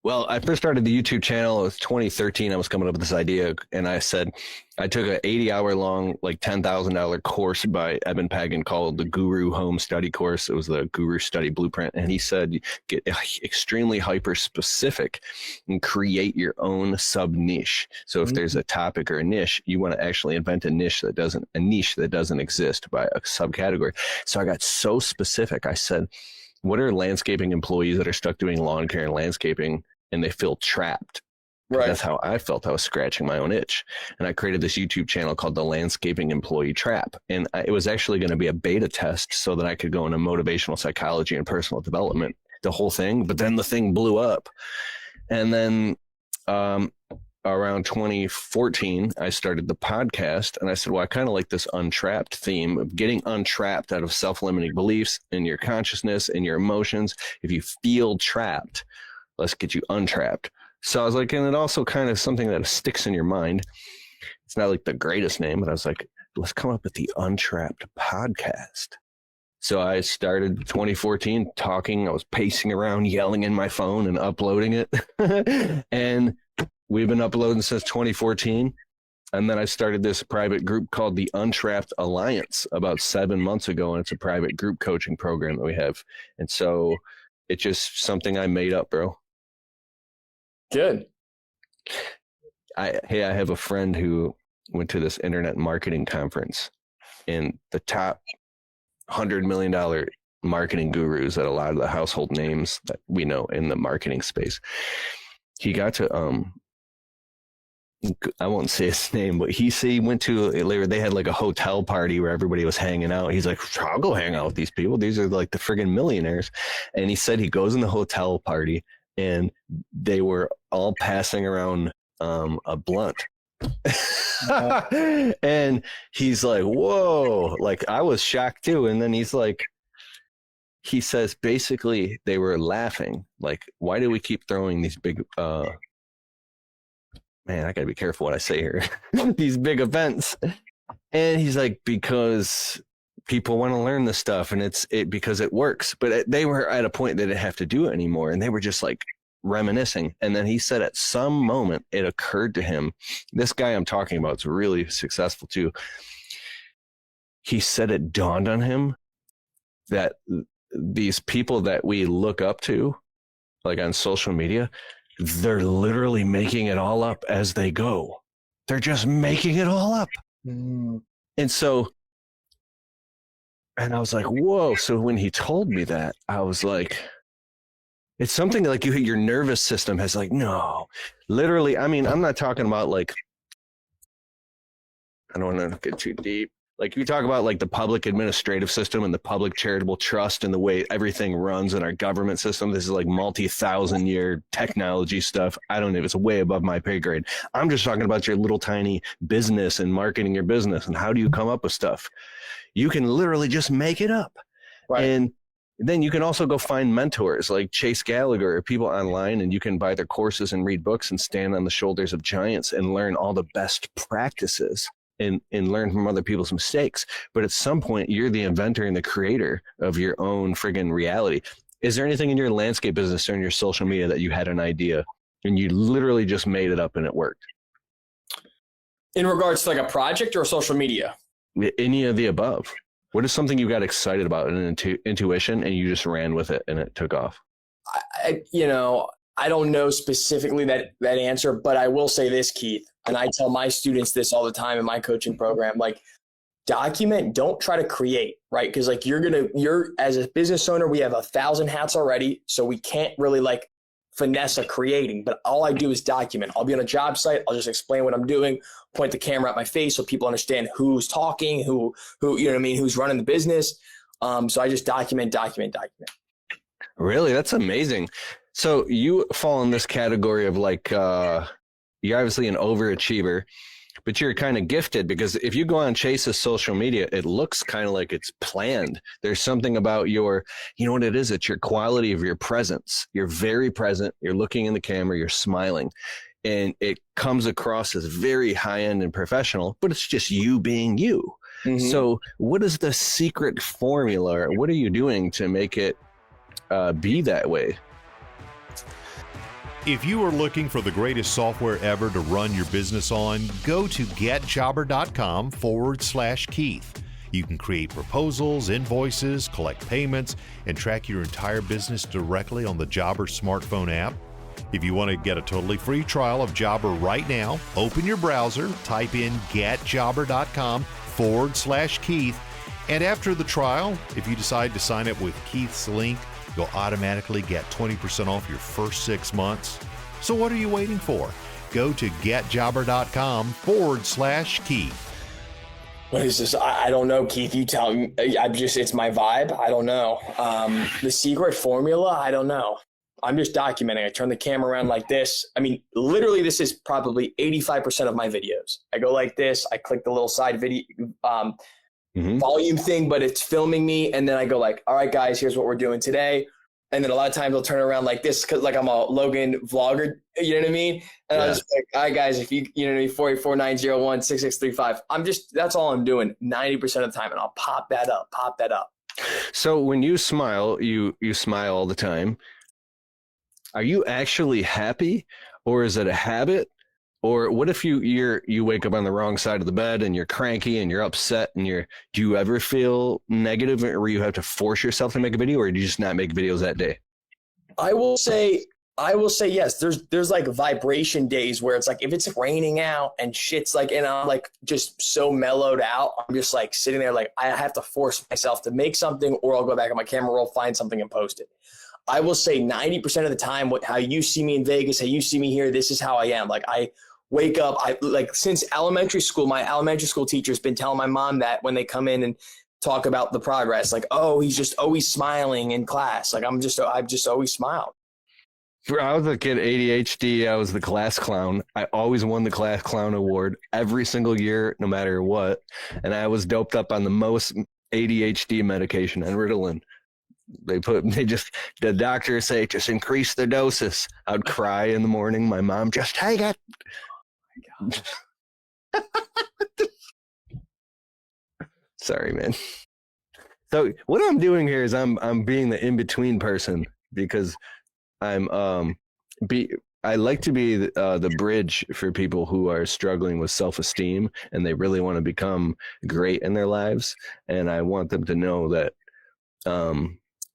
Well, I first started the YouTube channel. It was 2013. I was coming up with this idea, and I said I took an 80-hour-long, like $10,000 course by Eben Pagan called the Guru Home Study Course. It was the Guru Study Blueprint, and he said get extremely hyper specific and create your own sub niche. So if there's a topic or a niche, you want to actually invent a niche that doesn't exist by a subcategory. So I got so specific. I said, what are landscaping employees that are stuck doing lawn care and landscaping and they feel trapped? Right. That's how I felt. I was scratching my own itch. And I created this YouTube channel called the Landscaping Employee Trap. And it was actually going to be a beta test so that I could go into motivational psychology and personal development, the whole thing. But then the thing blew up. And then around 2014, I started the podcast. And I said, well, I kind of like this untrapped theme of getting untrapped out of self-limiting beliefs in your consciousness and your emotions. If you feel trapped, let's get you untrapped. So I was like, and it also kind of something that sticks in your mind. It's not like the greatest name, but I was like, let's come up with the Untrapped podcast. So I started 2014 talking. I was pacing around, yelling in my phone and uploading it. And we've been uploading since 2014. And then I started this private group called the Untrapped Alliance about 7 months ago. And it's a private group coaching program that we have. And so it's just something I made up, bro. Good. I have a friend who went to this internet marketing conference, and the top $100 million marketing gurus at a lot of the household names that we know in the marketing space. He got to, I won't say his name, but he went to later. They had like a hotel party where everybody was hanging out. He's like, I'll go hang out with these people. These are like the friggin' millionaires. And he said he goes in the hotel party and they were all passing around a blunt. And he's like, whoa, like I was shocked too. And then he says, basically they were laughing. Like, why do we keep throwing these big, man, I gotta be careful what I say here, these big events. And he's like, because people want to learn this stuff and it's because it works. But they were at a point they didn't have to do it anymore. And they were just like reminiscing. And then he said at some moment it occurred to him, this guy I'm talking about is really successful too. He said it dawned on him that these people that we look up to, like on social media, they're literally making it all up as they go. They're just making it all up. Mm. And I was like, whoa. So when he told me that, I was like, it's something like your nervous system has like, no, literally. I mean, I'm not talking about like, I don't want to get too deep. Like you talk about like the public administrative system and the public charitable trust and the way everything runs in our government system. This is like multi-thousand-year technology stuff. I don't know. It's way above my pay grade. I'm just talking about your little tiny business and marketing your business and how do you come up with stuff? You can literally just make it up. Right. And then you can also go find mentors like Chase Gallagher or people online, and you can buy their courses and read books and stand on the shoulders of giants and learn all the best practices and learn from other people's mistakes. But at some point, you're the inventor and the creator of your own friggin' reality. Is there anything in your landscape business or in your social media that you had an idea and you literally just made it up and it worked? In regards to like a project or social media? Any of the above. What is something you got excited about in intuition and you just ran with it and it took off? I don't know specifically that answer, but I will say this, Keith, and I tell my students this all the time in my coaching program, like document, don't try to create, right? Because like you're as a business owner, we have 1,000 hats already. So we can't really like finesse a creating, but all I do is document. I'll be on a job site. I'll just explain what I'm doing, point the camera at my face so people understand who's talking, who, you know what I mean? Who's running the business. So I just document. Really? That's amazing. So you fall in this category of like, you're obviously an overachiever, but you're kind of gifted because if you go on Chase's social media, it looks kind of like it's planned. There's something about you know what it is? It's your quality of your presence. You're very present. You're looking in the camera, you're smiling, and it comes across as very high end and professional, but it's just you being you. Mm-hmm. So what is the secret formula? Or what are you doing to make it be that way? If you are looking for the greatest software ever to run your business on, go to getjobber.com/Keith. You can create proposals, invoices, collect payments, and track your entire business directly on the Jobber smartphone app. If you want to get a totally free trial of Jobber right now, open your browser, type in getjobber.com/Keith, and after the trial, if you decide to sign up with Keith's link, you'll automatically get 20% off your first 6 months. So what are you waiting for? Go to getjobber.com/Keith. What is this? I don't know, Keith. You tell me. It's my vibe. I don't know. The secret formula, I don't know. I'm just documenting. I turn the camera around like this. I mean, literally, this is probably 85% of my videos. I go like this. I click the little side video volume thing, but it's filming me. And then I go like, all right, guys, here's what we're doing today. And then a lot of times I'll turn around like this because like I'm a Logan vlogger, you know what I mean? And I was like, all right, guys, if you know, 484-901-6635, that's all I'm doing 90% of the time. And I'll pop that up. So when you smile, you smile all the time. Are you actually happy, or is it a habit? Or what if you wake up on the wrong side of the bed and you're cranky and you're upset and do you ever feel negative, or you have to force yourself to make a video, or do you just not make videos that day? I will say yes. There's like vibration days where it's like if it's raining out and shit's like, and I'm like just so mellowed out, I'm just like sitting there like I have to force myself to make something, or I'll go back on my camera roll, find something and post it. I will say 90% of the time, how you see me in Vegas, how you see me here, this is how I am. Like I wake up, since elementary school, my elementary school teacher's been telling my mom that when they come in and talk about the progress, like, oh, he's just always smiling in class. Like I've just always smiled. I was a kid, ADHD. I was the class clown. I always won the class clown award every single year, no matter what. And I was doped up on the most ADHD medication and Ritalin. The doctors say, just increase the doses. I'd cry in the morning. My mom, just take it. Oh my God. Sorry, man. So what I'm doing here is I'm being the in-between person because I like to be the bridge for people who are struggling with self-esteem and they really want to become great in their lives. And I want them to know that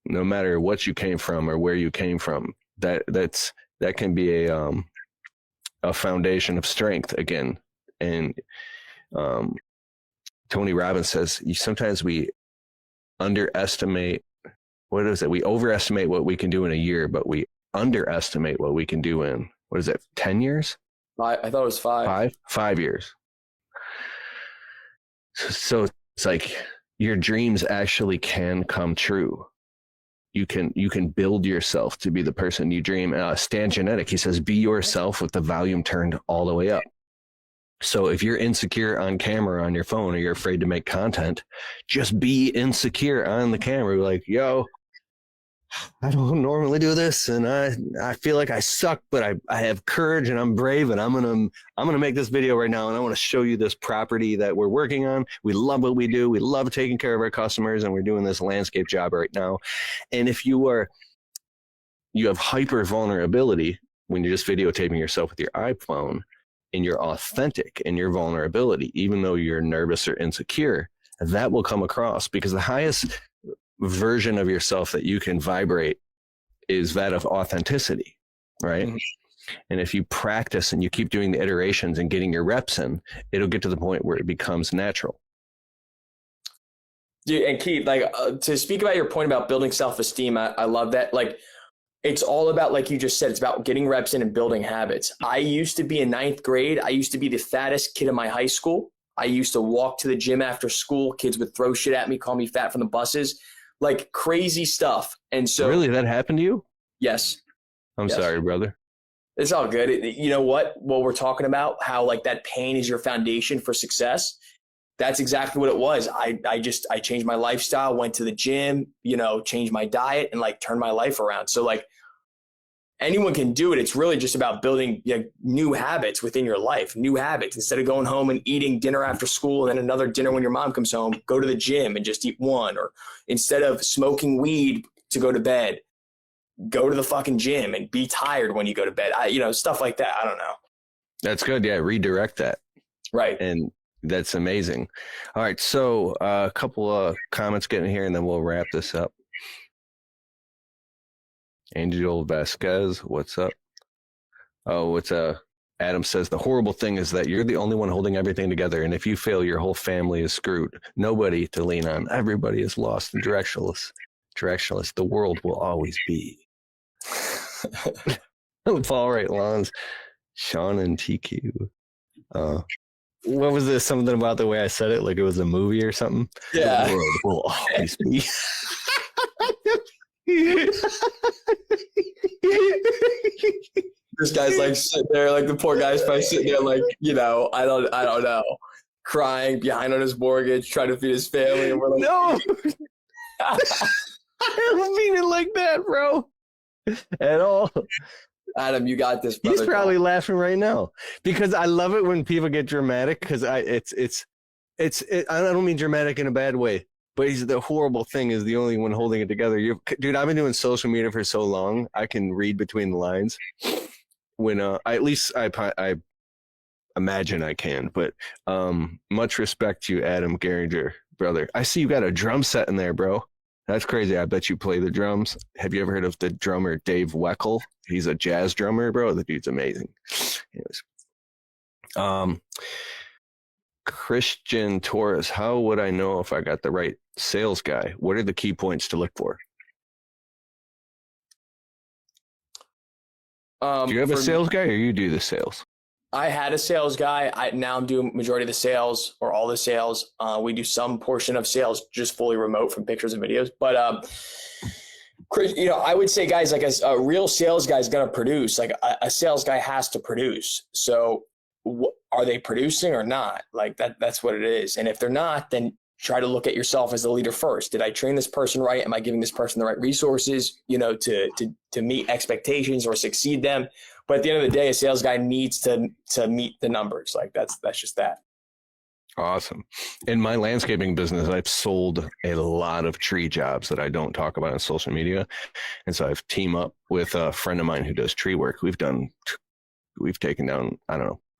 no matter what you came from or where you came from, that can be a foundation of strength again And Tony Robbins says sometimes we underestimate, what is it? We overestimate what we can do in a year, but we underestimate what we can do in, what is it, 10 years? I thought it was 5. 5 years. So it's like your dreams actually can come true. You can build yourself to be the person you dream. Stan Genetic, he says, be yourself with the volume turned all the way up. So if you're insecure on camera on your phone, or you're afraid to make content, just be insecure on the camera. Like, yo, I don't normally do this, and I feel like I suck, but I have courage and I'm brave, and I'm gonna make this video right now, and I want to show you this property that we're working on. We love what we do. We love taking care of our customers, and we're doing this landscape job right now. And if you have hyper vulnerability when you're just videotaping yourself with your iPhone, and you're authentic in your vulnerability, even though you're nervous or insecure, that will come across, because the highest version of yourself that you can vibrate is that of authenticity, right? Mm-hmm. And if you practice and you keep doing the iterations and getting your reps in, it'll get to the point where it becomes natural. Dude, and Keith, like, to speak about your point about building self-esteem, I love that. Like, it's all about, like you just said, it's about getting reps in and building habits. I used to be in 9th grade. I used to be the fattest kid in my high school. I used to walk to the gym after school. Kids would throw shit at me, call me fat from the buses. Like, crazy stuff. And so, really, that happened to you? Yes. I'm sorry, brother. It's all good. You know what we're talking about, how like that pain is your foundation for success. That's exactly what it was. I changed my lifestyle, went to the gym, changed my diet, and like turned my life around. So like, anyone can do it. It's really just about building new habits within your life, new habits. Instead of going home and eating dinner after school and then another dinner when your mom comes home, go to the gym and just eat one. Or instead of smoking weed to go to bed, go to the fucking gym and be tired when you go to bed. Stuff like that. I don't know. That's good. Yeah. Redirect that. Right. And that's amazing. All right. So a couple of comments getting here, and then we'll wrap this up. Angel Vasquez, what's up? Oh, Adam says, the horrible thing is that you're the only one holding everything together, and if you fail, your whole family is screwed. Nobody to lean on. Everybody is lost and directionless. The world will always be. Paul Wright Lawns, Sean and TQ. What was this? Something about the way I said it, like it was a movie or something? Yeah. The world will always be. This guy's like sitting there, like the poor guy's probably sitting there, like, I don't know, crying behind on his mortgage, trying to feed his family, and we're like, no. I don't mean it like that, bro, at all. Adam, you got this, brother. He's probably laughing right now, because I love it when people get dramatic, because I don't mean dramatic in a bad way. But the horrible thing is the only one holding it together. Dude, I've been doing social media for so long, I can read between the lines. When at least I imagine I can. But much respect to you, Adam Gallagher, brother. I see you got a drum set in there, bro. That's crazy. I bet you play the drums. Have you ever heard of the drummer Dave Weckl? He's a jazz drummer, bro. The dude's amazing. Anyways. Christian Torres, how would I know if I got the right sales guy? What are the key points to look for? Do you have a sales guy, or you do the sales? I had a sales guy. Now I'm doing majority of the sales, or all the sales. We do some portion of sales just fully remote from pictures and videos. But I would say, guys, like a real sales guy is going to produce. Like a sales guy has to produce. So are they producing or not? Like that's what it is. And if they're not, then try to look at yourself as the leader first. Did I train this person right? Am I giving this person the right resources, to meet expectations or succeed them? But at the end of the day, a sales guy needs to meet the numbers. Like that's just that. Awesome. In my landscaping business, I've sold a lot of tree jobs that I don't talk about on social media. And so I've teamed up with a friend of mine who does tree work. We've taken down,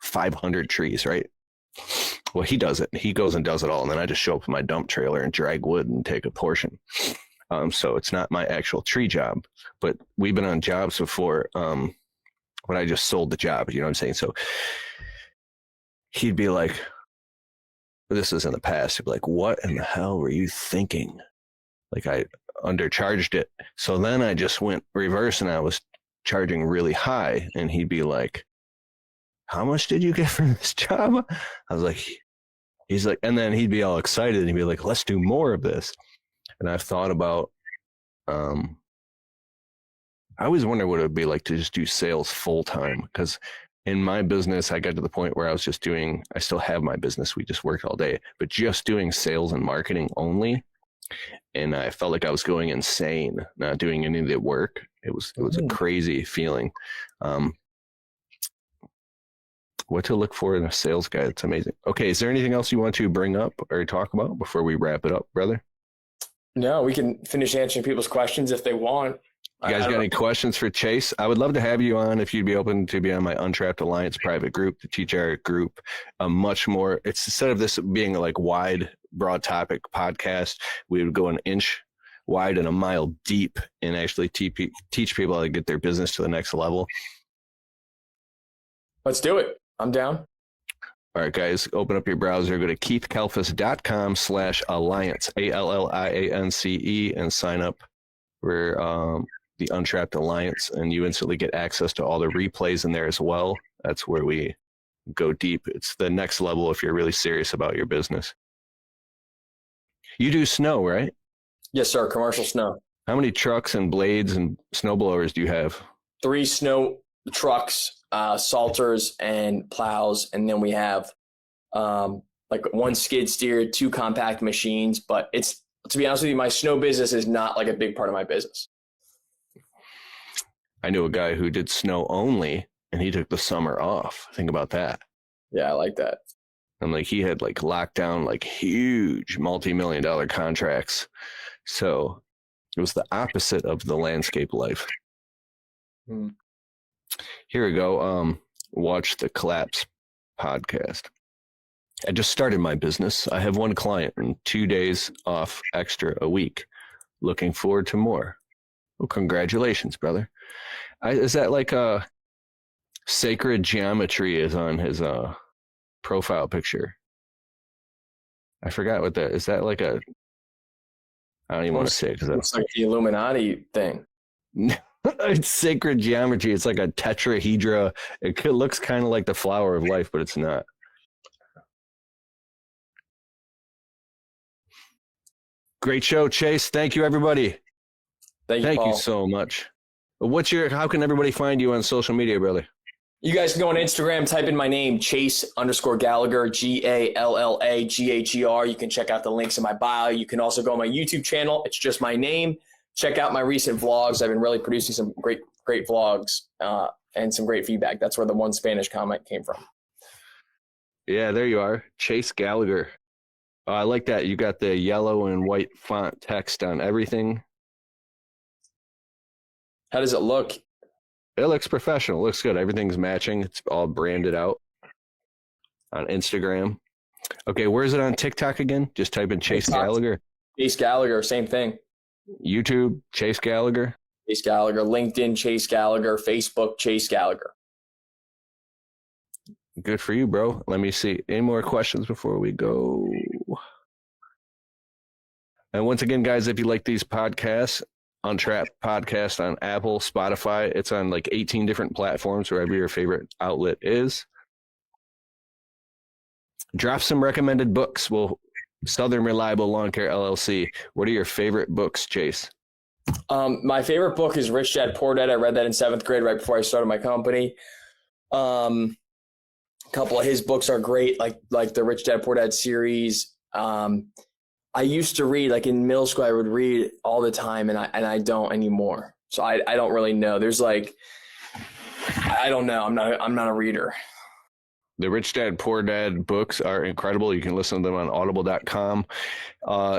500 trees, right? Well, he does it. He goes and does it all. And then I just show up with my dump trailer and drag wood and take a portion. So it's not my actual tree job, but we've been on jobs before when I just sold the job. You know what I'm saying? So he'd be like, this is in the past. He'd be like, what in the hell were you thinking? Like I undercharged it. So then I just went reverse and I was charging really high. And he'd be like, how much did you get for this job? I was like, he's like, and then he'd be all excited and he'd be like, let's do more of this. And I've thought about, I always wonder what it would be like to just do sales full time. Because in my business, I got to the point where I was just doing, I still have my business. We just work all day, but just doing sales and marketing only. And I felt like I was going insane, not doing any of the work. It was a crazy feeling. What to look for in a sales guy. It's amazing. Okay. Is there anything else you want to bring up or talk about before we wrap it up, brother? No, we can finish answering people's questions if they want. You guys got any questions for Chase? I would love to have you on if you'd be open to be on my Untrapped Alliance private group to teach our group much more. It's instead of this being like wide, broad topic podcast, we would go an inch wide and a mile deep and actually teach people how to get their business to the next level. Let's do it. I'm down. All right, guys, open up your browser, go to keithkalfas.com/alliance, ALLIANCE, and sign up for the Untrapped Alliance, and you instantly get access to all the replays in there as well. That's where we go deep. It's the next level if you're really serious about your business. You do snow, right? Yes, sir. Commercial snow. How many trucks and blades and snowblowers do you have? 3 snow trucks, salters, and plows. And then we have like 1 skid steer, 2 compact machines. But it's, to be honest with you, my snow business is not like a big part of my business. I knew a guy who did snow only, and he took the summer off. Think about that. Yeah, I like that. And like he had like locked down like huge multi-million-dollar contracts. So it was the opposite of the landscape life. Here we go. Watch the Collapse podcast. I just started my business. I have 1 client and 2 days off extra a week. Looking forward to more. Well, congratulations, brother. Is that like a sacred geometry is on his profile picture? I forgot what that is. That like a, I don't even want to say it because it's like the Illuminati thing. It's sacred geometry. It's like a tetrahedra. It looks kind of like the flower of life, but it's not. Great show, Chase. Thank you, everybody. Thank you so much. How can everybody find you on social media, brother? You guys can go on Instagram, type in my name, Chase_Gallagher, GALLAGHER. You can check out the links in my bio. You can also go on my YouTube channel. It's just my name. Check out my recent vlogs. I've been really producing some great vlogs and some great feedback. That's where the 1 Spanish comment came from. Yeah, there you are. Chase Gallagher. I like that. You got the yellow and white font text on everything. How does it look? It looks professional. It looks good. Everything's matching. It's all branded out on Instagram. Okay, where is it on TikTok again? Just type in Chase Gallagher. Chase Gallagher, same thing. YouTube, Chase Gallagher. Chase Gallagher. LinkedIn, Chase Gallagher. Facebook, Chase Gallagher. Good for you, bro. Let me see. Any more questions before we go? And once again, guys, if you like these podcasts, Untrapped podcast on Apple, Spotify. It's on like 18 different platforms, wherever your favorite outlet is. Drop some recommended books. Southern Reliable Lawn Care LLC. What are your favorite books, Chase? My favorite book is Rich Dad Poor Dad. I read that in 7th grade right before I started my company. A couple of his books are great, like the Rich Dad Poor Dad series. I used to read, like in middle school, I would read all the time, and I don't anymore. So I don't really know. There's like, I don't know. I'm not a reader. The Rich Dad Poor Dad books are incredible. You can listen to them on audible.com.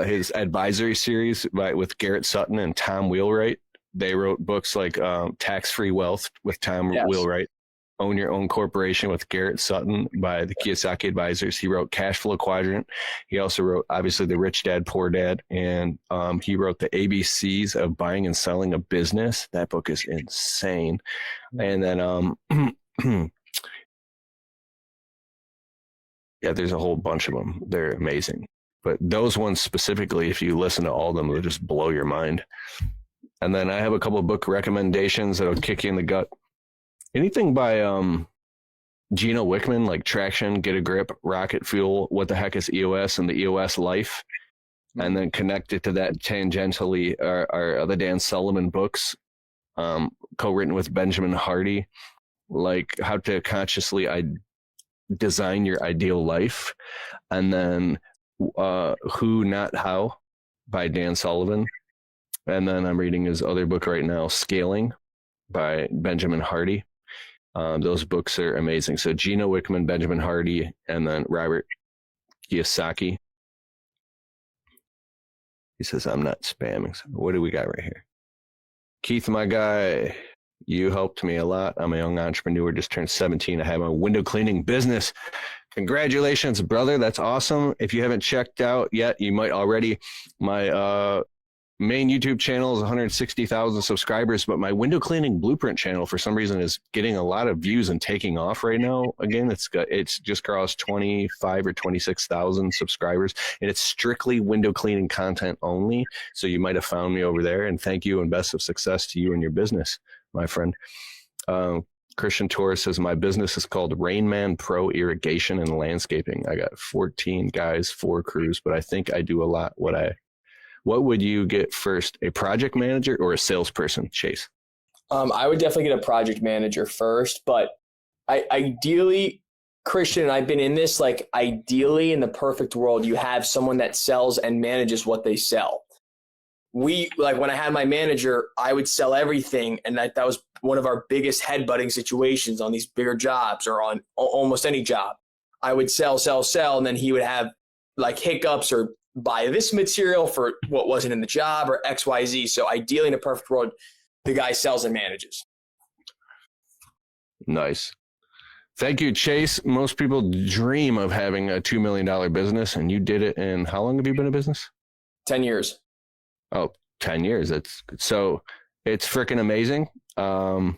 His advisory series with Garrett Sutton and Tom Wheelwright. They wrote books like Tax-Free Wealth with Tom Wheelwright, Own Your Own Corporation with Garrett Sutton by the Kiyosaki Advisors. He wrote Cash Flow Quadrant. He also wrote, obviously, The Rich Dad Poor Dad. And he wrote The ABCs of Buying and Selling a Business. That book is insane. And then Yeah, there's a whole bunch of them. They're amazing. But those ones specifically, if you listen to all of them, they'll just blow your mind. And then I have a couple of book recommendations that'll kick you in the gut. Anything by Gino Wickman, like Traction, Get a Grip, Rocket Fuel, What the Heck is EOS, and the EOS Life. And then connected to that tangentially are the Dan Sullivan books, co-written with Benjamin Hardy, like How to Consciously Design Your Ideal Life. And then Who Not How by Dan Sullivan. And then I'm reading his other book right now, Scaling by Benjamin Hardy. Those books are amazing. So Gino Wickman, Benjamin Hardy, and then Robert Kiyosaki. He says, I'm not spamming. So what do we got right here? Keith, my guy, you helped me a lot. I'm a young entrepreneur, just turned 17. I have my window cleaning business. Congratulations, brother. That's awesome. If you haven't checked out yet, you might already. My main YouTube channel is 160,000 subscribers, but my window cleaning blueprint channel for some reason is getting a lot of views and taking off right now. Again, it's just crossed 25 or 26,000 subscribers, and it's strictly window cleaning content only. So you might have found me over there, and thank you and best of success to you and your business, my friend. Christian Torres says, my business is called Rainman Pro Irrigation and Landscaping. I got 14 guys, 4 crews, but I think I do a lot. What would you get first, a project manager or a salesperson, Chase? I would definitely get a project manager first, but ideally, Christian, and I've been in this, like ideally in the perfect world, you have someone that sells and manages what they sell. Like when I had my manager, I would sell everything. And that was one of our biggest headbutting situations on these bigger jobs or on almost any job. I would sell, and then he would have like hiccups or buy this material for what wasn't in the job or XYZ. So ideally in a perfect world, the guy sells and manages. Nice. Thank you, Chase. Most people dream of having a $2 million business, and you did it in, how long have you been in business? 10 years. Oh, 10 years. So it's freaking amazing. Do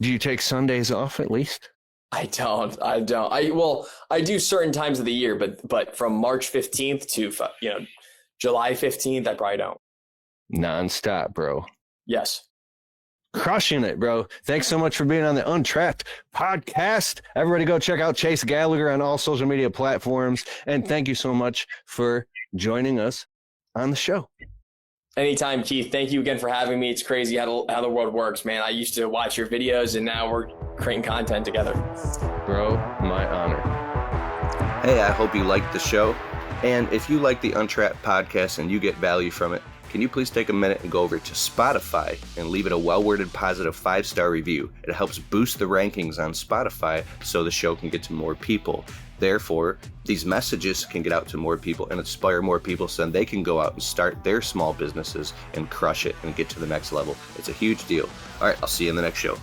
you take Sundays off at least? I don't. I do certain times of the year, but from March 15th to, July 15th, I probably don't. Nonstop, bro. Yes. Crushing it, bro. Thanks so much for being on the Untrapped podcast. Everybody go check out Chase Gallagher on all social media platforms. And thank you so much for joining us on the show. Anytime, Keith. Thank you again for having me. It's crazy how the world works, man. I used to watch your videos, and now we're creating content together. Bro, my honor. Hey, I hope you liked the show. And if you like the Untrapped podcast and you get value from it, can you please take a minute and go over to Spotify and leave it a well-worded positive 5-star review? It helps boost the rankings on Spotify so the show can get to more people. Therefore, these messages can get out to more people and inspire more people so then they can go out and start their small businesses and crush it and get to the next level. It's a huge deal. All right, I'll see you in the next show.